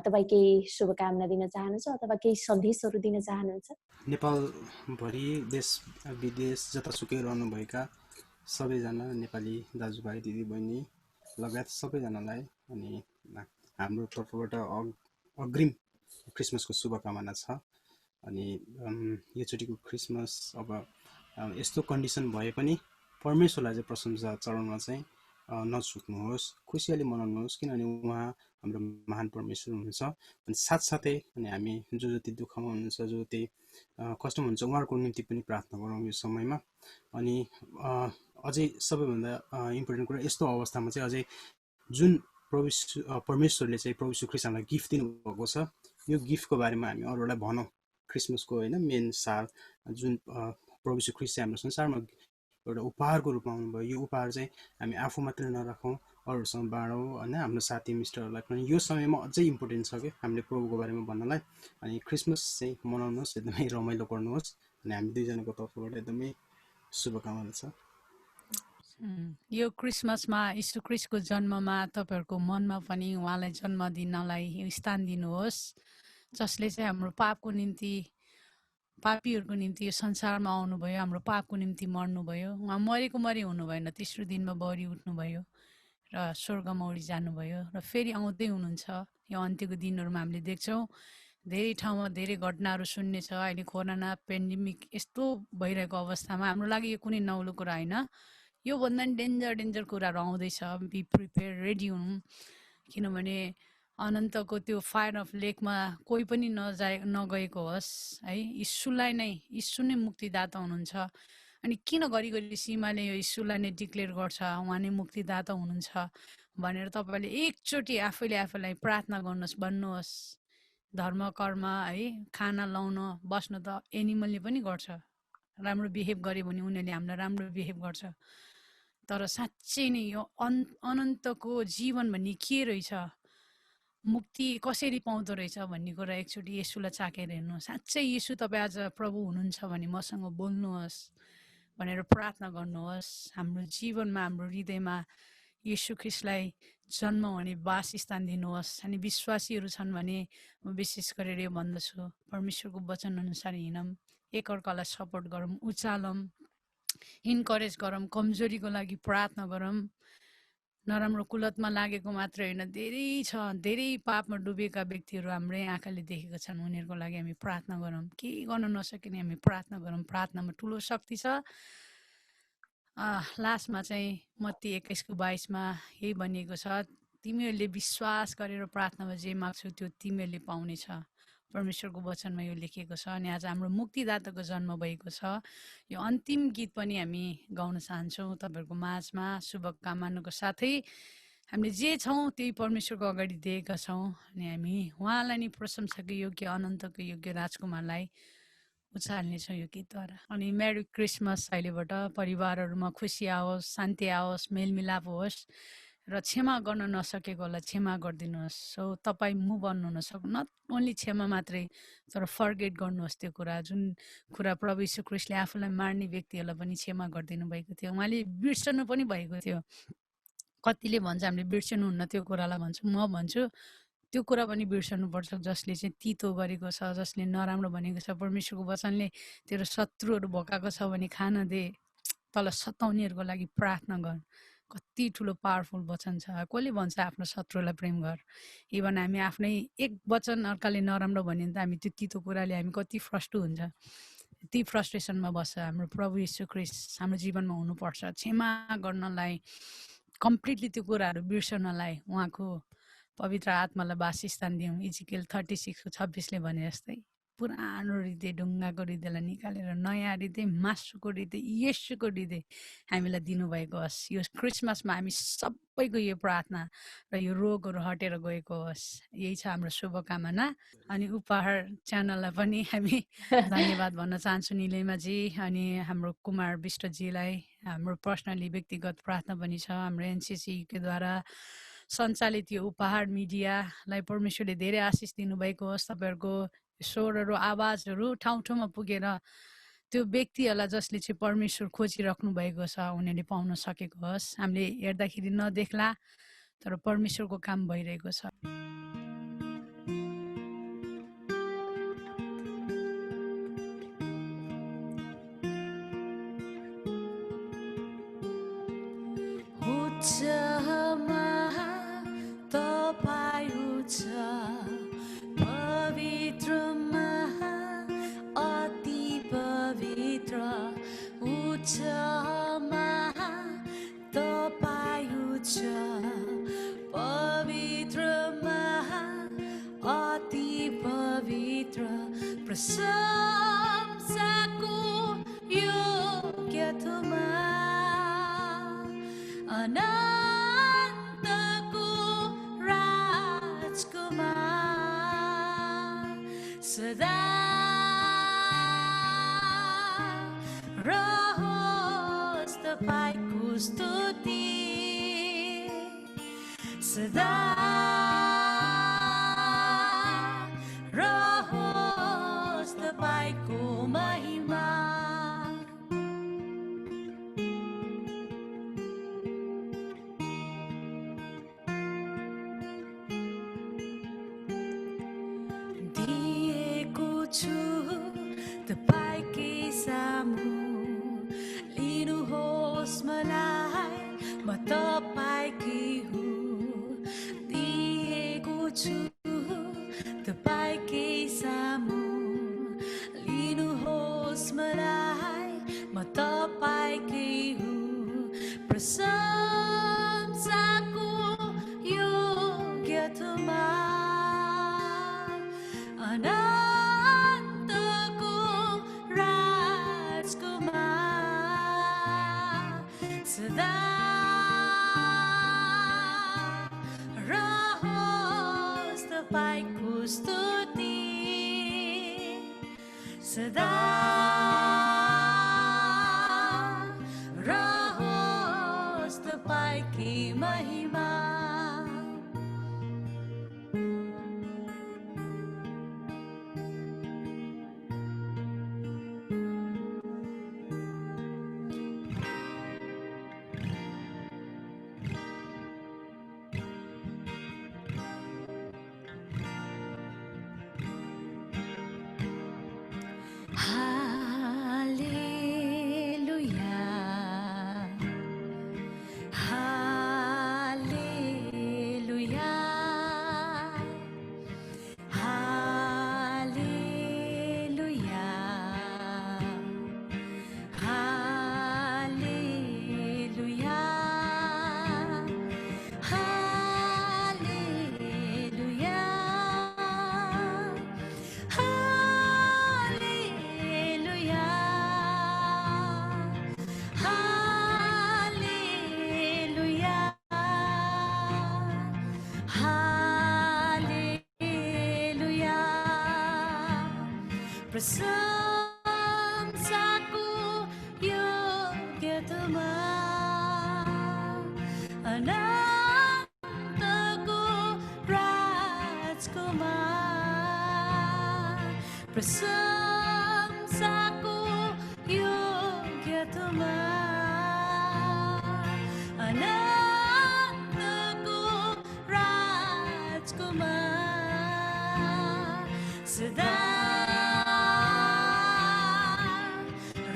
तपाईँ केही शुभकामना दिन चाहनुहुन्छ अथवा केही सन्देशहरू दिन चाहनुहुन्छ नेपालभरि देश विदेश जतासुकै रहनुभएका सबैजना नेपाली दाजुभाइ दिदीबहिनी लगायत सबैजनालाई अनि हाम्रो तर्फबाट अग्रिम क्रिसमसको शुभकामना छ अनि योचोटिको क्रिसमस अब यस्तो कन्डिसन भए पनि परमेश्वरलाई चाहिँ प्रशंसा चढाउन चाहिँ नछुट्नुहोस् खुसियाली मनाउनुहोस् किनभने उहाँ हाम्रो महान परमेश्वर हुनुहुन्छ अनि साथसाथै अनि हामी जो जति दुःखमा हुनुहुन्छ जो जति कष्टमा हुनुहुन्छ उहाँहरूको निम्ति पनि प्रार्थना गरौँ यो समयमा अनि अझै सबैभन्दा इम्पोर्टेन्ट कुरा यस्तो अवस्थामा चाहिँ अझै जुन परमेश्वरले चाहिँ प्रभु यीशु ख्रीष्टलाई गिफ्ट दिनुभएको छ यो गिफ्टको बारेमा हामी अरूलाई भनौँ क्रिसमसको होइन मेन सार जुन प्रभु यीशु ख्रीष्ट चाहिँ हाम्रो संसारमा एउटा उपहारको रूपमा आउनुभयो यो उपहार चाहिँ हामी आफू मात्रै नराखौँ अरूसँग बाँडौँ होइन हाम्रो साथी मित्रहरूलाई पनि यो समयमा अझै इम्पोर्टेन्ट छ कि हामीले प्रभुको बारेमा भन्नलाई अनि क्रिसमस चाहिँ मनाउनुहोस् एकदमै रमाइलो गर्नुहोस् अनि हामी दुईजनाको तर्फबाट एकदमै शुभकामना छ यो क्रिसमसमा यीशु ख्रीष्टको जन्ममा तपाईँहरूको मनमा पनि उहाँलाई जन्म दिनलाई स्थान दिनुहोस् जसले चाहिँ हाम्रो पापको निम्ति पापीहरूको निम्ति यो संसारमा आउनुभयो हाम्रो पापको निम्ति मर्नुभयो उहाँ मरेको मरि हुनु भएन तेस्रो दिनमा बढी उठ्नुभयो र स्वर्गमा उडी जानुभयो र फेरि आउँदै हुनुहुन्छ यो अन्त्यको दिनहरूमा हामीले देख्छौँ धेरै ठाउँमा धेरै घटनाहरू सुन्ने छ अहिले कोरोना पेन्डेमिक यस्तो भइरहेको अवस्थामा हाम्रो लागि यो कुनै नौलो कुरा होइन योभन्दा नि डेन्जर कुराहरू आउँदैछ बी प्रिपेयर रेडी हुनु किनभने अनन्तको त्यो फायर अफ लेकमा कोही पनि नगएको होस् है यीशुलाई नै यीशु नै मुक्तिदाता हुनुहुन्छ अनि किन घरिघरि सीमाले यो यीशुलाई नै डिक्लेयर गर्छ उहाँ नै मुक्तिदाता हुनुहुन्छ भनेर तपाईँले एकचोटि आफैलाई प्रार्थना गर्नुहोस् भन्नुहोस् धर्म कर्म है खाना लाउन बस्न त एनिमलले पनि गर्छ राम्रो बिहेभ गऱ्यो भने उनीहरूले हामीलाई राम्रो बिहेभ गर्छ तर साँच्चै नै यो अनन्तको जीवन भन्ने के रहेछ मुक्ति कसरी पाउँदो रहेछ भन्ने कुरा एकचोटि येशूलाई चाखेर हेर्नु साँच्चै येशू तपाईँ आज प्रभु हुनुहुन्छ भने मसँग बोल्नुहोस् भनेर प्रार्थना गर्नुहोस् हाम्रो जीवनमा हाम्रो हृदयमा येशू ख्रीष्टलाई जन्म हुने वासस्थान दिनुहोस् अनि विश्वासीहरू छन् भने म विशेष गरेर यो भन्दछु परमेश्वरको वचन अनुसार हिँडौँ एकअर्कालाई सपोर्ट गरौँ उचालौँ इन्करेज गरौँ कमजोरीको लागि प्रार्थना गरौँ नराम्रो कुलतमा लागेको मात्र होइन धेरै पापमा डुबेका व्यक्तिहरू हाम्रै आँखाले देखेका छन् उनीहरूको लागि हामी प्रार्थना गरौँ केही गर्न नसकिने हामी प्रार्थना गरौँ प्रार्थनामा ठुलो शक्ति छ लास्टमा चाहिँ मत्ती 21:22 यही भनिएको छ तिमीहरूले विश्वास गरेर प्रार्थनामा जे माग्छौ त्यो तिमीहरूले पाउनेछ परमेश्वरको वचनमा यो लेखिएको छ अनि आज हाम्रो मुक्तिदाताको जन्म भएको छ यो अन्तिम गीत पनि हामी गाउन चाहन्छौँ तपाईँहरूको माझमा शुभकामनाको साथै हामीले जे छौँ त्यही परमेश्वरको अगाडि दिएका छौँ अनि हामी उहाँलाई नै प्रशंसाको योग्य अनन्तको योग्य राजकुमारलाई उचाल्नेछौँ यो गीतद्वारा अनि मेरी क्रिसमस अहिलेबाट परिवारहरूमा खुसी आओस् शान्ति आओस् मेलमिलाप होस् र क्षमा गर्न नसकेकोलाई क्षमा गरिदिनुहोस् सो तपाईँ मुभ अन हुन सक्नु नट ओन्ली क्षमा मात्रै तर फर्गेट गर्नुहोस् त्यो कुरा जुन कुरा प्रभु यीशु ख्रीष्टले आफूलाई मार्ने व्यक्तिहरूलाई पनि क्षमा गरिदिनु भएको थियो उहाँले बिर्सनु पनि भएको थियो कतिले भन्छ हामीले बिर्सनु हुन्न त्यो कुरालाई भन्छु म भन्छु त्यो कुरा पनि बिर्सनुपर्छ, जसले चाहिँ तितो गरेको छ, जसले नराम्रो भनेको छ। परमेश्वरको वचनले तेरो शत्रुहरू भोकाएको छ भने खान दे, तँलाई सताउनेहरूको लागि प्रार्थना गर। कति ठुलो पावरफुल वचन छ। कसले भन्छ आफ्नो शत्रुलाई प्रेम गर? इभन हामी आफ्नै एक वचन अर्काले नराम्रो भन्यो भने त हामी त्यो तितो कुराले हामी कति फ्रस्ट्रेट हुन्छ, ती फ्रस्ट्रेसनमा बस्छ। हाम्रो प्रभु यीशु ख्रीष्ट हाम्रो जीवनमा हुनुपर्छ, क्षमा गर्नलाई, कम्प्लिटली त्यो कुराहरू बिर्सनलाई उहाँको पवित्र आत्मालाई वासस्थान दिउँ। इजिकेल 36:26 भने जस्तै पुरानो हृदय, ढुङ्गाको हृदयलाई निकालेर नयाँ हृदय, मासुको हृदय, येशूको हृदय हामीलाई दिनुभएको होस्। यो क्रिसमसमा हामी सबैको यो प्रार्थना र यो रोगहरू हटेर गएको होस्, यही छ हाम्रो शुभकामना। अनि उपहार च्यानललाई पनि हामी धन्यवाद भन्न चाहन्छु, निलिमाजी अनि हाम्रो कुमार विष्टजीलाई। हाम्रो पर्सनली व्यक्तिगत प्रार्थना पनि छ, हाम्रो एनसिसीद्वारा सञ्चालित यो उपहार मिडियालाई परमेश्वरले धेरै आशिष दिनुभएको होस्। तपाईँहरूको स्वरहरू, आवाजहरू ठाउँ ठाउँमा पुगेर त्यो व्यक्तिहरूलाई जसले चाहिँ परमेश्वर खोजिराख्नु भएको छ उनीहरूले पाउन सकेको होस्। हामीले हेर्दाखेरि नदेख्ला तर परमेश्वरको काम भइरहेको छ। उच्चमा तपाईँ उच्च, पवित्रमा अति पवित्र। उच्चमा तपाईँ उच्च, पवित्रमा अति पवित्र। प्रशंसाको योग्य तपाईँ, अनन्तको राजकुमार। सदा रहोस् तपाईँको स्तुति, सदा रहोस् तपाईँको महिमा। दिएको छु तपाईँकै सामु, लिनुहोस् मलाई, म तपाईँकै हुँ। दिएको छु तपाईँकै सामु, लिनुहोस् मलाई, म तपाईँकै हुँ। प्रशंसाको योग्य तपाईँ, अनन्तको राजकुमार। सदा रहोस् तपाईँको स्तुति, सदा रहोस् तपाईँकी महिमा। प्रशंसाको योग्य तपाईँ, अनन्तको राजकुमार। प्रशंसाको योग्य तपाईँ, अनन्तको राजकुमार। सदा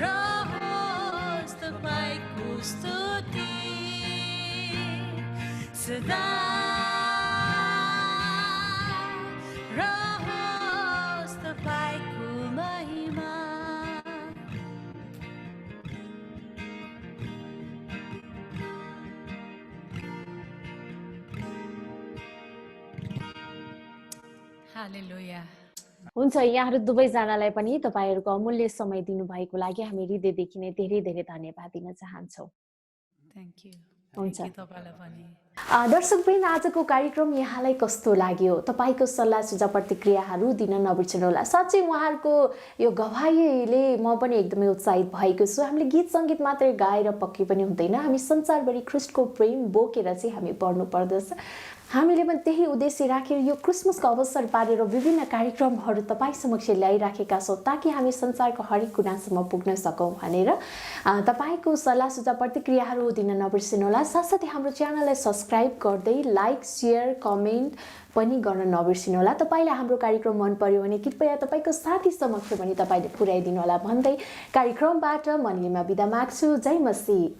रहोस् तपाईको स्तुति सदा रहोस् तपाईको महिमा हालेलुया हुन्छ, यहाँहरू दुवैजनालाई पनि तपाईँहरूको अमूल्य समय दिनुभएको लागि हामी हृदयदेखि नै धेरै धेरै धन्यवाद दिन चाहन्छौँ। थ्याङ्क यू हुन्छ। तपाईँलाई पनि दर्शकवृन्द, आजको कार्यक्रम यहाँलाई कस्तो लाग्यो? तपाईँको सल्लाह सुझाव प्रतिक्रियाहरू दिन नबिर्सनुहोला। साँच्चै उहाँहरूको यो गवाहीले म पनि एकदमै उत्साहित भएको छु। हामीले गीत सङ्गीत मात्रै गाएर पक्कै पनि हुँदैन, हामी संसारभरि ख्रीष्टको प्रेम बोकेर चाहिँ हामी बढ्नु पर्दछ। हामीले पनि त्यही उद्देश्य राखेर यो क्रिसमसको अवसर पारेर विभिन्न कार्यक्रमहरू तपाईँ समक्ष ल्याइराखेका छौँ, ताकि हामी संसारको हरेक कुनासम्म पुग्न सकौँ भनेर। तपाईँको सल्लाह सुझाव प्रतिक्रियाहरू दिन नबिर्सिनुहोला। साथसाथै हाम्रो च्यानललाई सब्सक्राइब गर्दै लाइक सेयर कमेन्ट पनि गर्न नबिर्सिनुहोला। तपाईँलाई हाम्रो कार्यक्रम मन पर्यो भने कृपया तपाईँको साथी समक्ष पनि तपाईँले पुर्याइदिनु होला भन्दै कार्यक्रमबाट म निलिमा बिदा माग्छु। जय मसीह।